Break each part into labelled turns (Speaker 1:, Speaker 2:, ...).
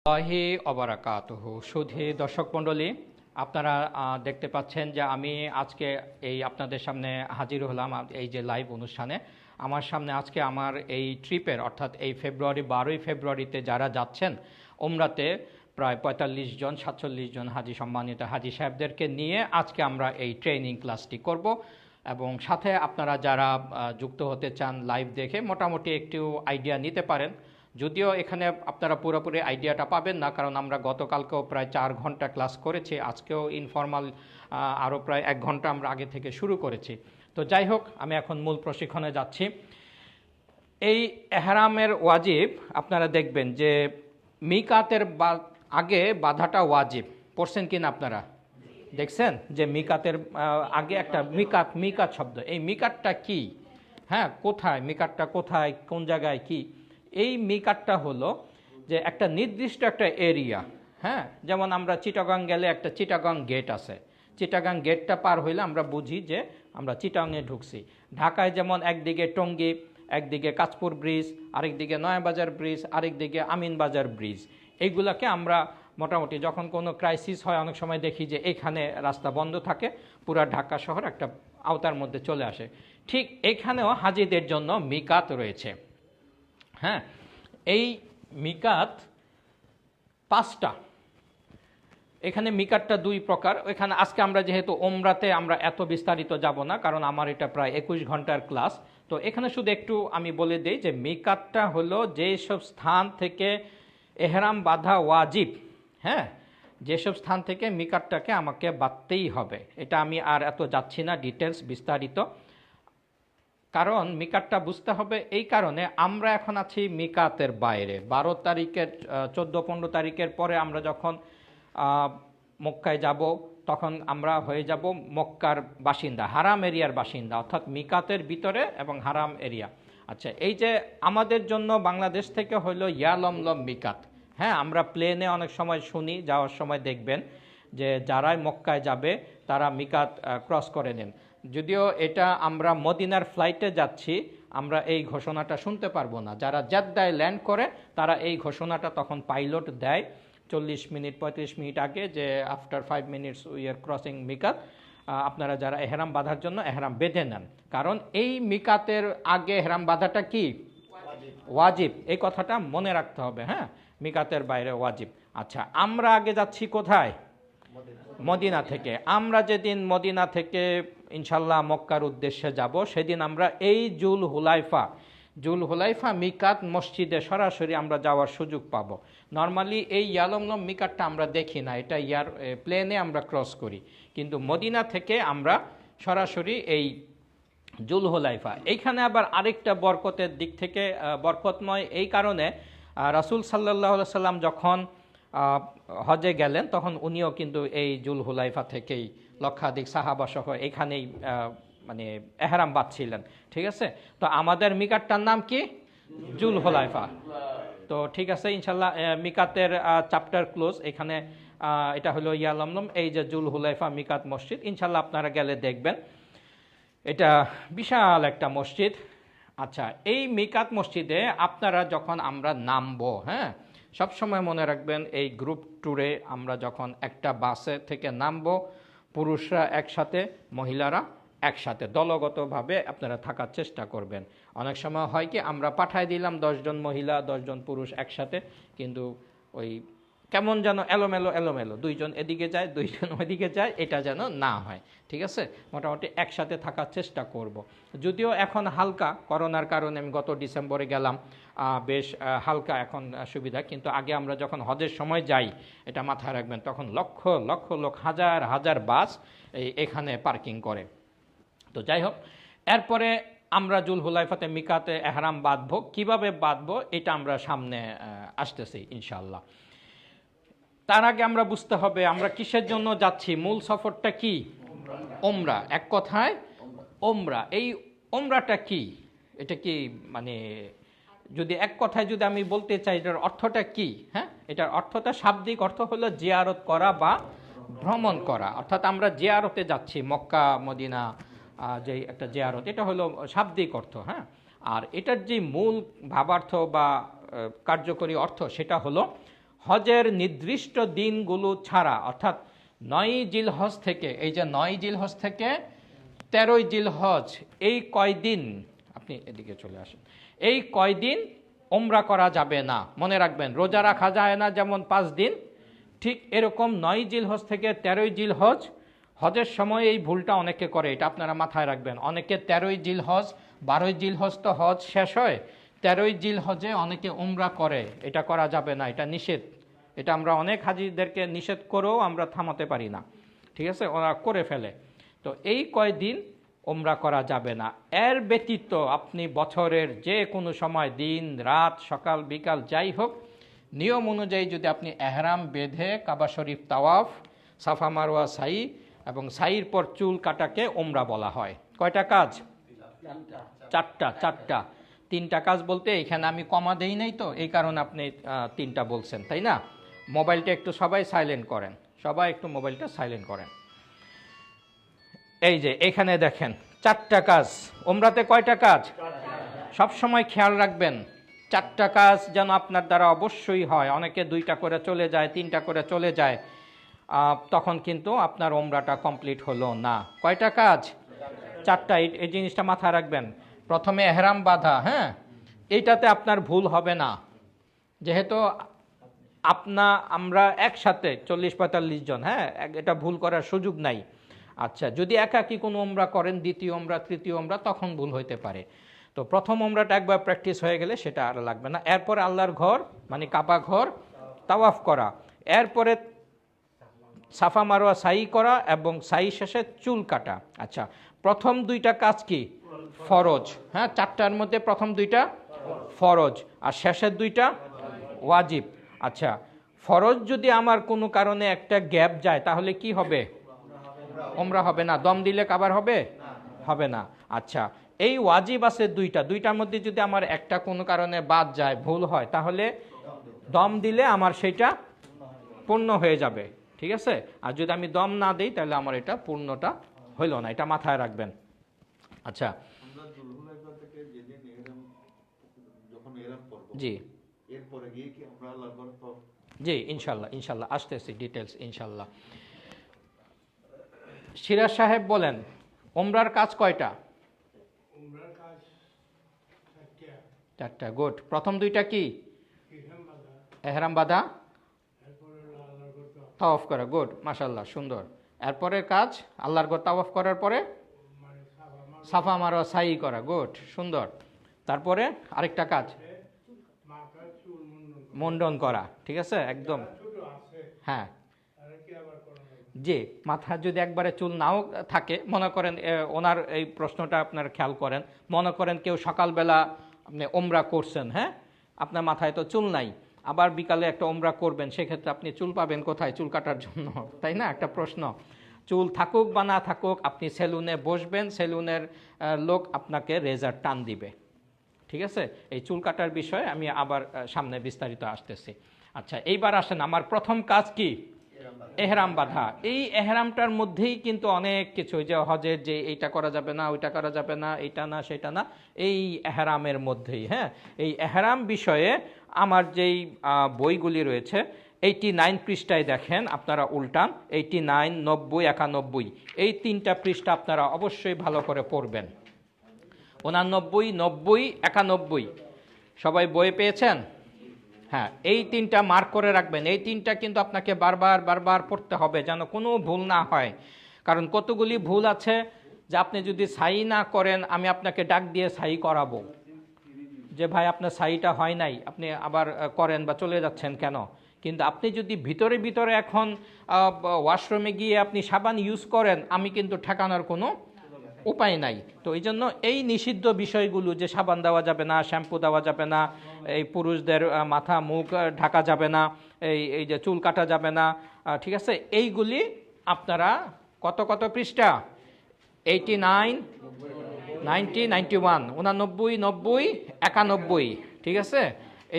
Speaker 1: আল্লাহি অবারাকাতুহু। সুধী দর্শক মণ্ডলী, আপনারা দেখতে পাচ্ছেন যে আমি আজকে এই আপনাদের সামনে হাজির হলাম এই যে লাইভ অনুষ্ঠানে। আমার সামনে আজকে আমার এই ট্রিপের অর্থাৎ এই 12ই ফেব্রুয়ারিতে যারা যাচ্ছেন ওমরাতে প্রায় ৪৫ জন ৪৭ জন হাজি সম্মানিত হাজি সাহেবদেরকে নিয়ে আজকে আমরা এই ট্রেনিং ক্লাসটি করব এবং সাথে আপনারা যারা যুক্ত হতে চান লাইভ দেখে মোটামুটি একটু আইডিয়া নিতে পারেন। যদিও এখানে আপনারা পুরোপুরি আইডিয়াটা পাবেন না, কারণ আমরা গতকালকেও প্রায় 4 ঘন্টা ক্লাস করেছি, আজকেও ইনফর্মাল আরও প্রায় 1 ঘন্টা আমরা আগে থেকে শুরু করেছি। তো যাই হোক, আমি এখন মূল প্রশিক্ষণে যাচ্ছি। এই এহরামের ওয়াজিব আপনারা দেখবেন যে মিকাতের আগে বাধাটা ওয়াজিব, পড়ছেন কিনা আপনারা দেখছেন যে মিকাতের আগে একটা মিকাত শব্দ। এই মিকাতটা কি, হ্যাঁ, কোথায় মিকাতটা, কোথায় কোন জায়গায় কি? এই মিকাতটা হলো যে একটা নির্দিষ্ট একটা এরিয়া, হ্যাঁ, যেমন আমরা চিটাগাং গেলে একটা চিটাগাং গেট আছে, চিটাগাং গেটটা পার হইলে আমরা বুঝি যে আমরা চিটাগাংয়ে ঢুকছি। ঢাকায় যেমন একদিকে টঙ্গী, একদিকে কাঁচপুর ব্রিজ, আরেকদিকে নয়াবাজার ব্রিজ, আরেকদিকে আমিনবাজার ব্রিজ। এইগুলাকে আমরা মোটামুটি যখন কোনো ক্রাইসিস হয় অনেক সময় দেখি যে এখানে রাস্তা বন্ধ থাকে, পুরা ঢাকা শহর একটা আওতার মধ্যে চলে আসে। ঠিক এখানেও হাজিদের জন্য মিকাত রয়েছে। হ্যাঁ, এই মিকাত 5টা। এখানে মিকাতটা 2 প্রকার। এখানে আজকে আমরা যেহেতু ওমরাতে আমরা এত বিস্তারিত যাব না, কারণ আমার এটা প্রায় 21 ঘন্টার ক্লাস। তো এখানে শুধু একটু আমি বলে দিই যে মিকাতটা হলো যেসব স্থান থেকে এহরাম বাঁধা ওয়াজিব, হ্যাঁ, যেসব স্থান থেকে মিকাতটাকে আমাকে বাঁধতেই হবে। এটা আমি আর এত যাচ্ছি না ডিটেলস বিস্তারিত, কারণ মিকাতটা বুঝতে হবে। এই কারণে আমরা এখন আছি মিকাতের বাইরে। 12 তারিখের 14-15 তারিখের পরে আমরা যখন মক্কায় যাব তখন আমরা হয়ে যাব মক্কার বাসিন্দা, হারাম এরিয়ার বাসিন্দা, অর্থাৎ মিকাতের ভিতরে এবং হারাম এরিয়া। আচ্ছা, এই যে আমাদের জন্য বাংলাদেশ থেকে হলো ইয়ালমলম মিকাত। হ্যাঁ, আমরা প্লেনে অনেক সময় শুনি, যাওয়ার সময় দেখবেন যে যারাই মক্কায় যাবে তারা মিকাত ক্রস করে নেন। যদিও এটা আমরা মদিনার ফ্লাইটে যাচ্ছি, আমরা এই ঘোষণাটা শুনতে পারবো না। যারা জেদ্দায় ল্যান্ড করে তারা এই ঘোষণাটা তখন পাইলট দেয় 40 মিনিট 35 মিনিট আগে, যে after 5 minutes we are crossing মিকাত। আপনারা যারা এহরাম বাঁধার জন্য এহরাম বেঁধে নেন, কারণ এই মিকাতের আগে এহরাম বাঁধাটা কি ওয়াজিব, এই কথাটা মনে রাখতে হবে। হ্যাঁ, মিকাতের বাইরে ওয়াজিব। আচ্ছা, আমরা আগে যাচ্ছি কোথায়? মদিনা থেকে। আমরা যেদিন মদিনা থেকে ইনশাল্লাহ মক্কার উদ্দেশ্যে যাব, সেদিন আমরা এই জুল হুলাইফা মিকাত মসজিদে সরাসরি আমরা যাওয়ার সুযোগ পাব। নর্মালি এই ইয়ালমলম মিকাতটা আমরা দেখি না, এটা প্লেনে আমরা ক্রস করি, কিন্তু মদিনা থেকে আমরা সরাসরি এই জুল হুলাইফা। এইখানে আবার আরেকটা বরকতের দিক থেকে বরকতময় এই কারণে, রাসূল সাল্লাল্লাহু আলাইহি সাল্লাম যখন হজে গেলেন তখন উনিও কিন্তু এই জুল হুলাইফা থেকেই লক্ষাধিক সাহাবা সহ এখানেই মানে এহরাম বাঁধছিলেন। ঠিক আছে, তো আমাদের মিকাতটার নাম কি? জুল হুলাইফা। তো ঠিক আছে, ইনশাল্লাহ মিকাতের চ্যাপ্টার ক্লোজ এখানে। এটা হলো ইয়ালমলম, এই যে জুল হুলাইফা মিকাত মসজিদ, ইনশাল্লাহ আপনারা গেলে দেখবেন এটা বিশাল একটা মসজিদ। আচ্ছা, এই মিকাত মসজিদে আপনারা যখন আমরা নামবো, হ্যাঁ, সবসময় মনে রাখবেন এই গ্রুপ ট্যুরে আমরা যখন একটা বাসে থেকে নামবো, পুরুষরা একসাথে, মহিলারা একসাথে, দলগতভাবে আপনারা থাকার চেষ্টা করবেন। অনেক সময় হয় কি আমরা পাঠায় দিলাম 10 জন মহিলা 10 জন পুরুষ একসাথে, কিন্তু ওই কেমন যেন এলোমেলো 2 জন এদিকে যায় 2 জন ওইদিকে যায়, এটা যেন না হয়। ঠিক আছে, মোটামুটি একসাথে থাকার চেষ্টা করব। যদিও এখন হালকা, করোনার কারণে আমি গত ডিসেম্বরে গেলাম, বেশ হালকা এখন সুবিধা, কিন্তু আগে আমরা যখন হজের সময় যাই, এটা মাথায় রাখবেন, তখন লক্ষ লক্ষ লোক, হাজার হাজার বাস এখানে পার্কিং করে। তো যাই হোক, এরপরে আমরা জুল হুলাইফাতে মিকাতে এহরাম বাঁধবো। কিভাবে বাঁধবো এটা আমরা সামনে আসতেছি ইনশাআল্লাহ। তার আগে আমরা বুঝতে হবে আমরা কিসের জন্য যাচ্ছি, মূল সফরটা কি? ওমরা। এক কথায় ওমরা। এই ওমরাটা কি? এটা কি মানে যদি এক কথায় যদি আমি বলতে চাই এটার অর্থটা কি? হ্যাঁ, এটার অর্থটা, শাব্দিক অর্থ হলো জিয়ারত করা বা ভ্রমণ করা। অর্থাৎ আমরা জিয়ারতে যাচ্ছি, মক্কা মদিনা যে একটা জিয়ারত, এটা হলো শাব্দিক অর্থ। হ্যাঁ, আর এটার যে মূল ভাবার্থ বা কার্যকরী অর্থ সেটা হলো হজের নির্দিষ্ট দিনগুলো ছাড়া, অর্থাৎ 9 জিলহজ থেকে, এই যে 9 জিলহজ থেকে 13 জিলহজ, এই কয়দিন, আপনি এদিকে চলে আসেন, এই কয়দিন ওমরা করা যাবে না। মনে রাখবেন, রোজা রাখা যায় না যেমন 5 দিন, ঠিক এরকম 9 জিলহজ থেকে 13 জিলহজ, হজের সময় এই ভুলটা অনেকে করে, এটা আপনারা মাথায় রাখবেন। অনেকে 13 জিলহজ, 12 জিলহজ তো হজ শেষ হয়, 13 জিলহজে অনেকে উমরা করে, এটা করা যাবে না, এটা নিষেধ। এটা আমরা অনেক হাজিদেরকে নিষেধ করেও আমরা থামাতে পারি না, ঠিক আছে, ওরা করে ফেলে। তো এই কয়দিন উমরা করা যাবে না। এর ব্যতীত আপনি বছরের যে কোনো সময়, দিন রাত, সকাল বিকাল যাই হোক, নিয়ম অনুযায়ী যদি আপনি এহরাম বেঁধে কাবা শরীফ তাওয়াফ, সাফা মারওয়া সাই এবং সাইর পর চুল কাটাকে উমরা বলা হয়। কয়টা কাজ? চারটা। 3টা কাজ বলতে এখানে আমি কমা দেই নাই, তো এই কারণে আপনি 3টা বলছেন, তাই না? মোবাইলটা একটু সবাই সাইলেন্ট করেন, সবাই একটু মোবাইলটা সাইলেন্ট করেন। এই যে এখানে দেখেন 4টা কাজ। উমরাতে কয়টা কাজ? সব সময় খেয়াল রাখবেন 4টা কাজ যেন আপনার দ্বারা অবশ্যই হয়। অনেকে 2টা করে চলে যায়, 3টা করে চলে যায়, তখন কিন্তু আপনার উমরাটা কমপ্লিট হলো না। কয়টা কাজ? 4টা। এই জিনিসটা মাথায় রাখবেন। প্রথমে এহরাম বাঁধা, হ্যাঁ, এইটাতে আপনার ভুল হবে না, যেহেতু আমরা একসাথে 40-45 জন, হ্যাঁ, এটা ভুল করার সুযোগ নাই। আচ্ছা, যদি একাকি কোনো উমরা করেন, দ্বিতীয় উমরা, তৃতীয় উমরা, তখন ভুল হইতে পারে। তো প্রথম উমরাটা একবার প্র্যাকটিস হয়ে গেলে সেটা আর লাগবে না। এরপরে আল্লাহর ঘর মানে কাবা ঘর তাওয়াফ করা, এরপরে সাফা মারওয়া সাই করা এবং সাই শেষে চুল কাটা। আচ্ছা, প্রথম 2টা কাজ কি? ফরজ, হ্যাঁ, 4টার মধ্যে প্রথম 2টা ফরজ আর শেষের 2টা ওয়াজিব। আচ্ছা, ফরজ যদি আমার কোনো কারণে একটা গ্যাপ যায় তাহলে কি হবে? উমরা হবে না। দম দিলে কাবার হবে? হবে না। আচ্ছা, এই ওয়াজিব আছে 2টার মধ্যে যদি আমার একটা কোনো কারণে বাদ যায়, ভুল হয়, তাহলে দম দিলে আমার সেটা পূর্ণ হয়ে যাবে, ঠিক আছে? আর যদি আমি দম না দিই তাহলে আমার এটা পূর্ণটা হইল না, এটা মাথায় রাখবেন। আচ্ছা, জি জি, ইনশাল্লাহ আসতেছি ডিটেলস ইনশাল্লাহ। সিরাজ সাহেব বলেন, উমরার কাজ কয়টা? 4টা। গুড। প্রথম 2টা কি? এহরাম বাঁধা, তাওয়াফ করা। গুড, মাশাআল্লাহ, সুন্দর। এরপরের কাজ আল্লাহর ঘর তাওয়াফ করার পরে সাফা মারওয়া সাই করা। গুড, সুন্দর। তারপরে আরেকটা কাজ মুন্ডন করা, ঠিক আছে, একদম, হ্যাঁ। জি, মাথা যদি একবারে চুল নাও থাকে, মনে করেন ওনার এই প্রশ্নটা আপনার খেয়াল করেন, মনে করেন কেউ সকালবেলা আপনি ওমরা করছেন, হ্যাঁ, আপনার মাথায় তো চুল নাই, আবার বিকালে একটা ওমরা করবেন, সেক্ষেত্রে আপনি চুল পাবেন কোথায় চুল কাটার জন্য, তাই না? একটা প্রশ্ন। চুল থাকুক বা না থাকুক, আপনি সেলুনে বসবেন, সেলুনের লোক আপনাকে রেজার টান দিবে, ঠিক আছে? এই চুল কাটার বিষয়ে আমি আবার সামনে বিস্তারিত আসতেছি। আচ্ছা, এইবার আসেন, আমার প্রথম কাজ কি? এহরাম বাঁধা। এই এহরামটার মধ্যেই কিন্তু অনেক কিছু, যে হজের যে এইটা করা যাবে না, ওইটা করা যাবে না, এইটা না সেটা না, এই এহরামের মধ্যেই, হ্যাঁ। এই এহরাম বিষয়ে আমার যেই বইগুলি রয়েছে, 89 পৃষ্ঠায় দেখেন, আপনারা উল্টান, 89, 90, 91, এই 3টা পৃষ্ঠা আপনারা অবশ্যই ভালো করে পড়বেন। 89, 90, 91 সবাই বই পেয়েছেন? হ্যাঁ, এই 3টা মার্ক করে রাখবেন। এই 3টা কিন্তু আপনাকে বারবার পড়তে হবে, যেন কোনো ভুল না হয়। কারণ কতগুলি ভুল আছে যে আপনি যদি সাই না করেন, আমি আপনাকে ডাক দিয়ে সাই করাবো, যে ভাই আপনার সাইটা হয় নাই, আপনি আবার করেন বা চলে যাচ্ছেন কেন? কিন্তু আপনি যদি ভিতরে এখন ওয়াশরুমে গিয়ে আপনি সাবান ইউজ করেন, আমি কিন্তু ঠেকানোর কোনো উপায় নাই। তো এই জন্য এই নিষিদ্ধ বিষয়গুলো, যে সাবান দেওয়া যাবে না, শ্যাম্পু দেওয়া যাবে না, এই পুরুষদের মাথা মুখ ঢাকা যাবে না, এই যে চুল কাটা যাবে না, ঠিক আছে, এইগুলি আপনারা কত পৃষ্ঠা? 89, 90, 91, 89, 90, 91, ঠিক আছে?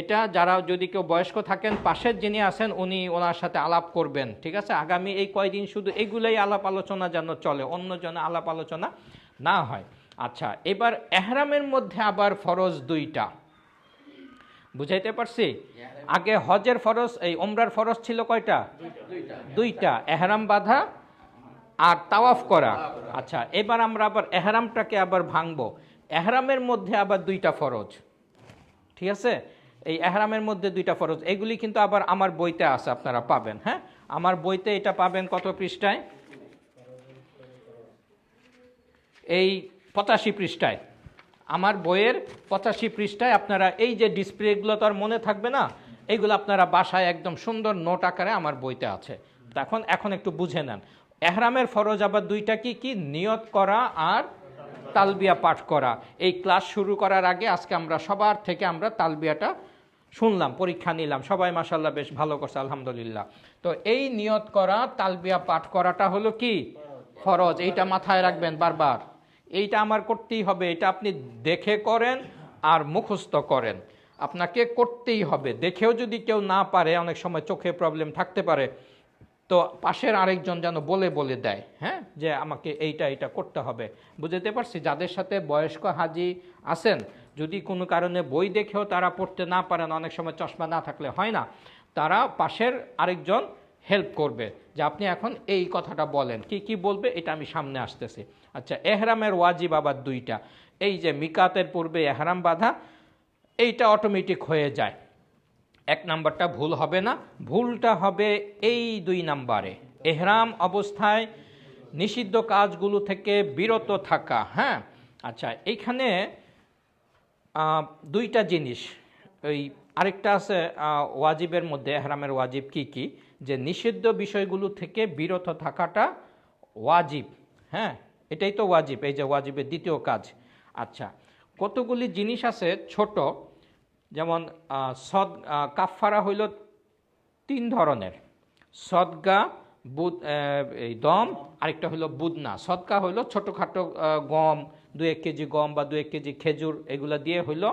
Speaker 1: এটা যারা যদি কেউ বয়স্ক থাকেন, পাশের যিনি আছেন উনি ওনার সাথে আলাপ করবেন, ঠিক আছে? আগামী এই কয়দিন শুধু এইগুলাই আলাপ আলোচনা যেন চলে, অন্য যেন আলাপ আলোচনা না হয়। আচ্ছা, এবার এহরামের মধ্যে আবার ফরজ 2টা। বুঝাইতে পারছি? আগে হজের ফরজ, এই ওমরার ফরজ ছিল কয়টা? দুইটা, এহরাম বাঁধা আর তাওয়াফ করা। আচ্ছা, এবার আমরা আবার এহরামটাকে আবার ভাঙবো। এহরামের মধ্যে আবার দুইটা ফরজ, ঠিক আছে? এই এহরামের মধ্যে দুইটা ফরজ, এগুলি কিন্তু আবার আমার বইতে আছে, আপনারা পাবেন। হ্যাঁ, আমার বইতে এটা পাবেন কত পৃষ্ঠায়? এই 85 পৃষ্ঠায়, আমার বইয়ের 85 পৃষ্ঠায়। আপনারা এই যে ডিসপ্লেগুলো তো আর মনে থাকবে না, এইগুলো আপনারা বাসায় একদম সুন্দর নোট আকারে আমার বইতে আছে। এখন একটু বুঝে নেন। এহরামের ফরজ আবার দুইটা, কি কি? নিয়ত করা আর তালবিয়া পাঠ করা। এই ক্লাস শুরু করার আগে আজকে আমরা সবার থেকে আমরা তালবিয়াটা শুনলাম, পরীক্ষা নিলাম, সবাই মাশাআল্লাহ বেশ ভালো করছে, আলহামদুলিল্লাহ। তো এই নিয়ত করা, তালবিয়া পাঠ করাটা হলো কি? ফরজ। এইটা মাথায় রাখবেন বারবার, এইটা আমার করতেই হবে। এটা আপনি দেখে করেন আর মুখস্থ করেন, আপনাকে করতেই হবে। দেখেও যদি কেউ না পারে, অনেক সময় চোখে প্রবলেম থাকতে পারে, তো পাশের আরেকজন যেন বলে বলে দেয়, হ্যাঁ, যে আমাকে এইটা করতে হবে। বুঝতে পারছি? যাদের সাথে বয়স্ক হাজি আছেন, যদি কোনো কারণে বই দেখেও তারা পড়তে না পারেন, অনেক সময় চশমা না থাকলে হয় না, তারা পাশের আরেকজন হেল্প করবে, যে আপনি এখন এই কথাটা বলেন। কি কি বলবে এটা আমি সামনে আসতেছি। আচ্ছা, এহরামের ওয়াজিব আবার দুইটা। এই যে মিকাতের পূর্বে এহরাম বাঁধা, এইটা অটোমেটিক হয়ে যায়। এক নাম্বারটা ভুল হবে না, ভুলটা হবে এই 2 নাম্বারে, এহরাম অবস্থায় নিষিদ্ধ কাজগুলো থেকে বিরত থাকা। হ্যাঁ, আচ্ছা, এইখানে দুইটা জিনিস। ওই আরেকটা আছে ওয়াজিবের মধ্যে, এহরামের ওয়াজিব কি কি, যে নিষিদ্ধ বিষয়গুলো থেকে বিরত থাকাটা ওয়াজিব। হ্যাঁ, এটাই তো ওয়াজিব, এই যে ওয়াজিবের দ্বিতীয় কাজ। আচ্ছা, কতগুলি জিনিস আছে ছোট, যেমন কাফফারা হইল 3 ধরনের, সদকা, এই দম, আরেকটা হইল বুদনা। সদকা হইল ছোটোখাটো গম, 2-1 কেজি গম বা 2-1 কেজি খেজুর, এগুলা দিয়ে হইল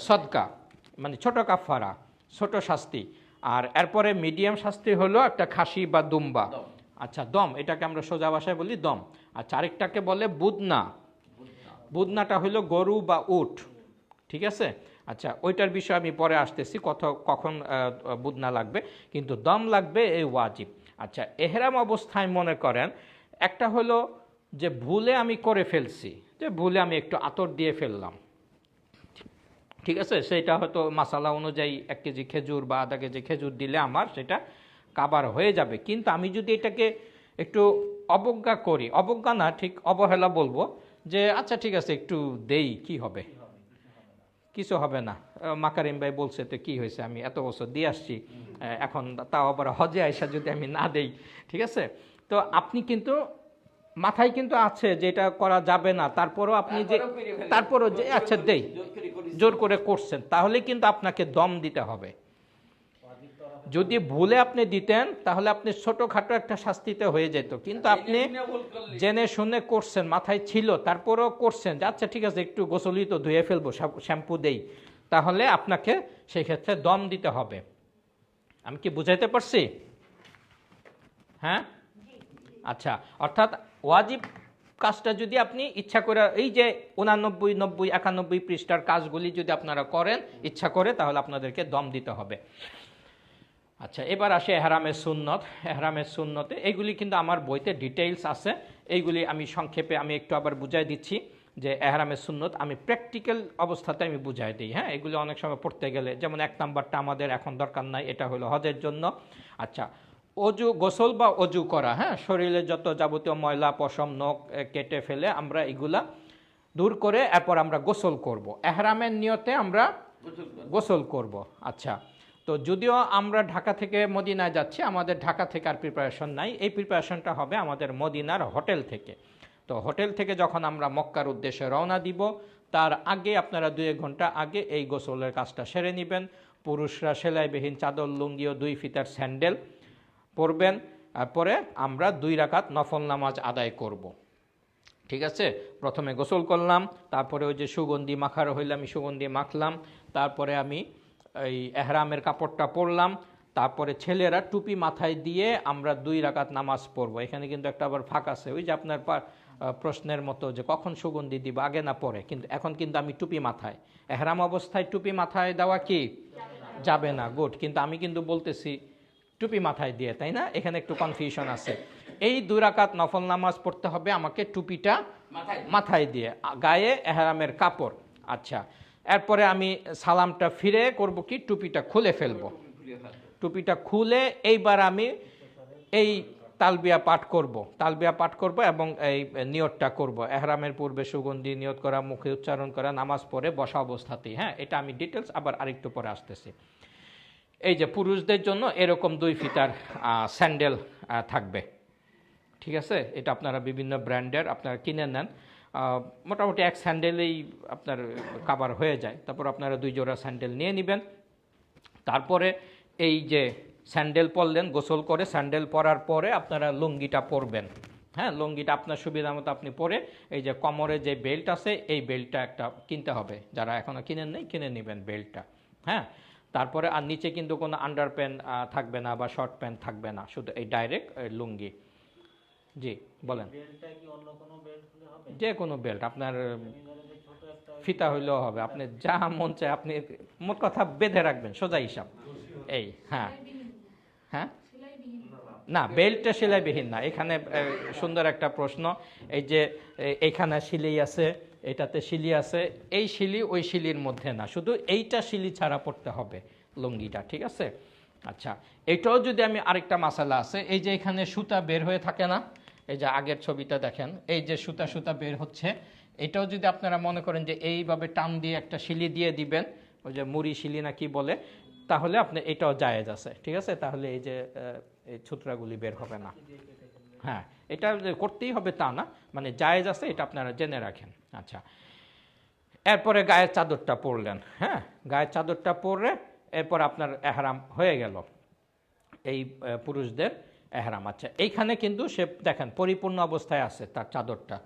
Speaker 1: সদকা, মানে ছোট কাফফারা, ছোট শাস্তি। আর এরপরে মিডিয়াম শাস্তি হলো একটা খাসি বা দুম্বা। আচ্ছা, দম, এটাকে আমরা সোজা ভাষায় বলি দম। আচ্ছা, আরেকটাকে বলে বুদনা। বুদনাটা হইল গরু বা উট, ঠিক আছে? আচ্ছা, ওইটার বিষয়ে আমি পরে আসতেছি, কখন বুদনা লাগবে, কিন্তু দম লাগবে এই ওয়াজিব। আচ্ছা, এহরাম অবস্থায় মনে করেন একটা হলো যে ভুলে আমি করে ফেলছি, যে ভুলে আমি একটু আতর দিয়ে ফেললাম, ঠিক আছে? সেটা হয়তো মাসালা অনুযায়ী 1 কেজি খেজুর বা আধা কেজি খেজুর দিলে আমার সেটা কাবার হয়ে যাবে। কিন্তু আমি যদি এটাকে একটু অবজ্ঞা করি, অবজ্ঞা না, ঠিক অবহেলা বলবো, যে আচ্ছা ঠিক আছে একটু দেই, কি হবে, কিছু হবে না, মাকারিম ভাই বলছে তো কি হয়েছে, আমি এত বছর দিয়ে আসছি, এখন তাও আবার হজে আইসা যদি আমি না দেই, ঠিক আছে? তো আপনি কিন্তু মাথায় কিন্তু আছে যে এটা করা যাবে না, তারপরও আপনি যে আচ্ছা দেই, জোর করে করছেন, তাহলে কিন্তু আপনাকে দম দিতে হবে। যদি ভুলে আপনি দিতেন তাহলে আপনি ছোটখাটো একটা শাস্তিতে হয়ে যেত, কিন্তু আপনি জেনে শুনে করছেন, মাথায় ছিল, তারপরেও করছেন যে আচ্ছা ঠিক আছে একটু গোসলই তো ধুয়ে ফেলবো, শ্যাম্পু দেই, তাহলে আপনাকে সেই ক্ষেত্রে দম দিতে হবে। আমি কি বুঝাইতে পারছি? হ্যাঁ, আচ্ছা, অর্থাৎ ওয়াজিব কাজটা যদি আপনি ইচ্ছা করে, এই যে 89, 90, 91 পৃষ্ঠার কাজগুলি যদি আপনারা করেন ইচ্ছা করে, তাহলে আপনাদেরকে দম দিতে হবে। আচ্ছা, এবার আসে এহরামের সুন্নত। এহরামের সুন্নতে এইগুলি কিন্তু আমার বইতে ডিটেইলস আছে, এইগুলি আমি সংক্ষেপে আমি একটু আবার বুঝাই দিচ্ছি, যে এহরামের সুন্নত আমি প্র্যাকটিক্যাল অবস্থাতে আমি বুঝাই দিই। হ্যাঁ, এগুলি অনেক সময় পড়তে গেলে, যেমন 1 নাম্বারটা আমাদের এখন দরকার নাই, এটা হলো হজের জন্য। আচ্ছা, অজু, গোসল বা অজু করা। হ্যাঁ, শরীরে যত যাবতীয় ময়লা পশম নখ কেটে ফেলে আমরা এগুলা দূর করে এরপর আমরা গোসল করব। এহরামের নিয়তে আমরা গোসল করব। আচ্ছা, তো যদিও আমরা ঢাকা থেকে মদিনায় যাচ্ছি, আমাদের ঢাকা থেকে আর প্রিপারেশন নাই, এই প্রিপারেশনটা হবে আমাদের মদিনার হোটেল থেকে। তো হোটেল থেকে যখন আমরা মক্কার উদ্দেশ্যে রওনা দিব, তার আগে আপনারা 2-1 ঘন্টা আগে এই গোসলের কাজটা সেরে নেবেন। পুরুষরা সেলাইবিহীন চাদর, লুঙ্গি ও 2 ফিতার স্যান্ডেল পরবেন। তারপরে আমরা 2 রাকাত নফল নামাজ আদায় করব। ঠিক আছে, প্রথমে গোসল করলাম, তারপরে ওই যে সুগন্ধি মাখার হইলে আমি সুগন্ধি মাখলাম, তারপরে আমি এই এহরামের কাপড়টা পরলাম, তারপরে ছেলেরা টুপি মাথায় দিয়ে আমরা 2 রাকাত নামাজ পড়বো। এখানে কিন্তু একটা আবার ফাঁক আছে, ওই যে আপনার প্রশ্নের মতো যে কখন সুগন্ধি দিব, আগে না পরে, কিন্তু এখন কিন্তু আমি টুপি মাথায়, এহরাম অবস্থায় টুপি মাথায় দেওয়া কি যাবে না, গুড, কিন্তু আমি কিন্তু বলতেছি টুপি মাথায় দিয়ে, তাই না? এখানে একটু কনফিউশন আছে। এই 2 রাকাত নফল নামাজ পড়তে হবে আমাকে টুপিটা মাথায় দিয়ে, গায়ে এহরামের কাপড়। আচ্ছা, এরপরে আমি সালামটা ফিরে করব কি, টুপিটা খুলে ফেলবো, টুপিটা খুলে এইবার আমি এই তালবিয়া পাঠ করব এবং এই নিয়তটা করব, এহরামের পূর্বে সুগন্ধি নিয়ত করা, মুখে উচ্চারণ করা, নামাজ পড়ে বসা অবস্থাতেই। হ্যাঁ, এটা আমি ডিটেলস আবার আরেকটু পরে আসতেছি। এই যে পুরুষদের জন্য এরকম 2 ফিতার স্যান্ডেল থাকবে, ঠিক আছে? এটা আপনারা বিভিন্ন ব্র্যান্ডের আপনারা কিনে নেন, মোটামুটি এক স্যান্ডেলেই আপনার কাভার হয়ে যায়। তারপর আপনারা 2 জোড়া স্যান্ডেল নিয়ে নেবেন। তারপরে এই যে স্যান্ডেল পরলেন, গোসল করে স্যান্ডেল পরার পরে আপনারা লুঙ্গিটা পরবেন। হ্যাঁ, লুঙ্গিটা আপনার সুবিধা মতো আপনি পরে, এই যে কোমরে যে বেল্ট আছে এই বেল্টটা একটা কিনতে হবে, যারা এখনও কিনেন নেই কিনে নেবেন বেল্টটা। হ্যাঁ, তারপরে আর নিচে কিন্তু কোনো আন্ডার প্যান্ট থাকবে না বা শর্ট প্যান্ট থাকবে না, শুধু এই ডাইরেক্ট লুঙ্গি। জি বলেন। যে কোনো বেল্ট আপনার ফিতা হইলেও হবে, আপনি যা মন চায় আপনি, মোট কথা বেঁধে রাখবেন, সোজা হিসাব। এই হ্যাঁ হ্যাঁ, না বেল্টটা সেলাইবিহীন না। এখানে সুন্দর একটা প্রশ্ন, এই যে এইখানে শিলি আছে, এটাতে শিলি আছে, এই শিলি ওই শিলির মধ্যে না, শুধু এইটা শিলি ছাড়া পড়তে হবে লুঙ্গিটা, ঠিক আছে? আচ্ছা, এটাও যদি আমি আরেকটা মাসালা আছে, এই যে এখানে সুতা বের হয়ে থাকে না, এই যে আগের ছবিটা দেখেন, এই যে সুতা সুতা বের হচ্ছে, এটাও যদি আপনারা মনে করেন যে এইভাবে টান দিয়ে একটা শিলি দিয়ে দিবেন, ওই যে মুড়ি শিলি না কি বলে, তাহলে আপনি এটাও জায়েজ আছে, ঠিক আছে? তাহলে এই যে এই ছুতরাগুলি বের হবে না। হ্যাঁ, এটা করতেই হবে তা না, মানে জায়েজ আছে, এটা আপনারা জেনে রাখেন। আচ্ছা, এরপরে গায়ের চাদরটা পরলেন। হ্যাঁ, গায়ের চাদরটা পরলে এরপর আপনার এহরাম হয়ে গেল, এই পুরুষদের এহরাম। আচ্ছা, এইখানে কিন্তু সে দেখেন পরিপূর্ণ অবস্থায় আছে তার চাদরটা,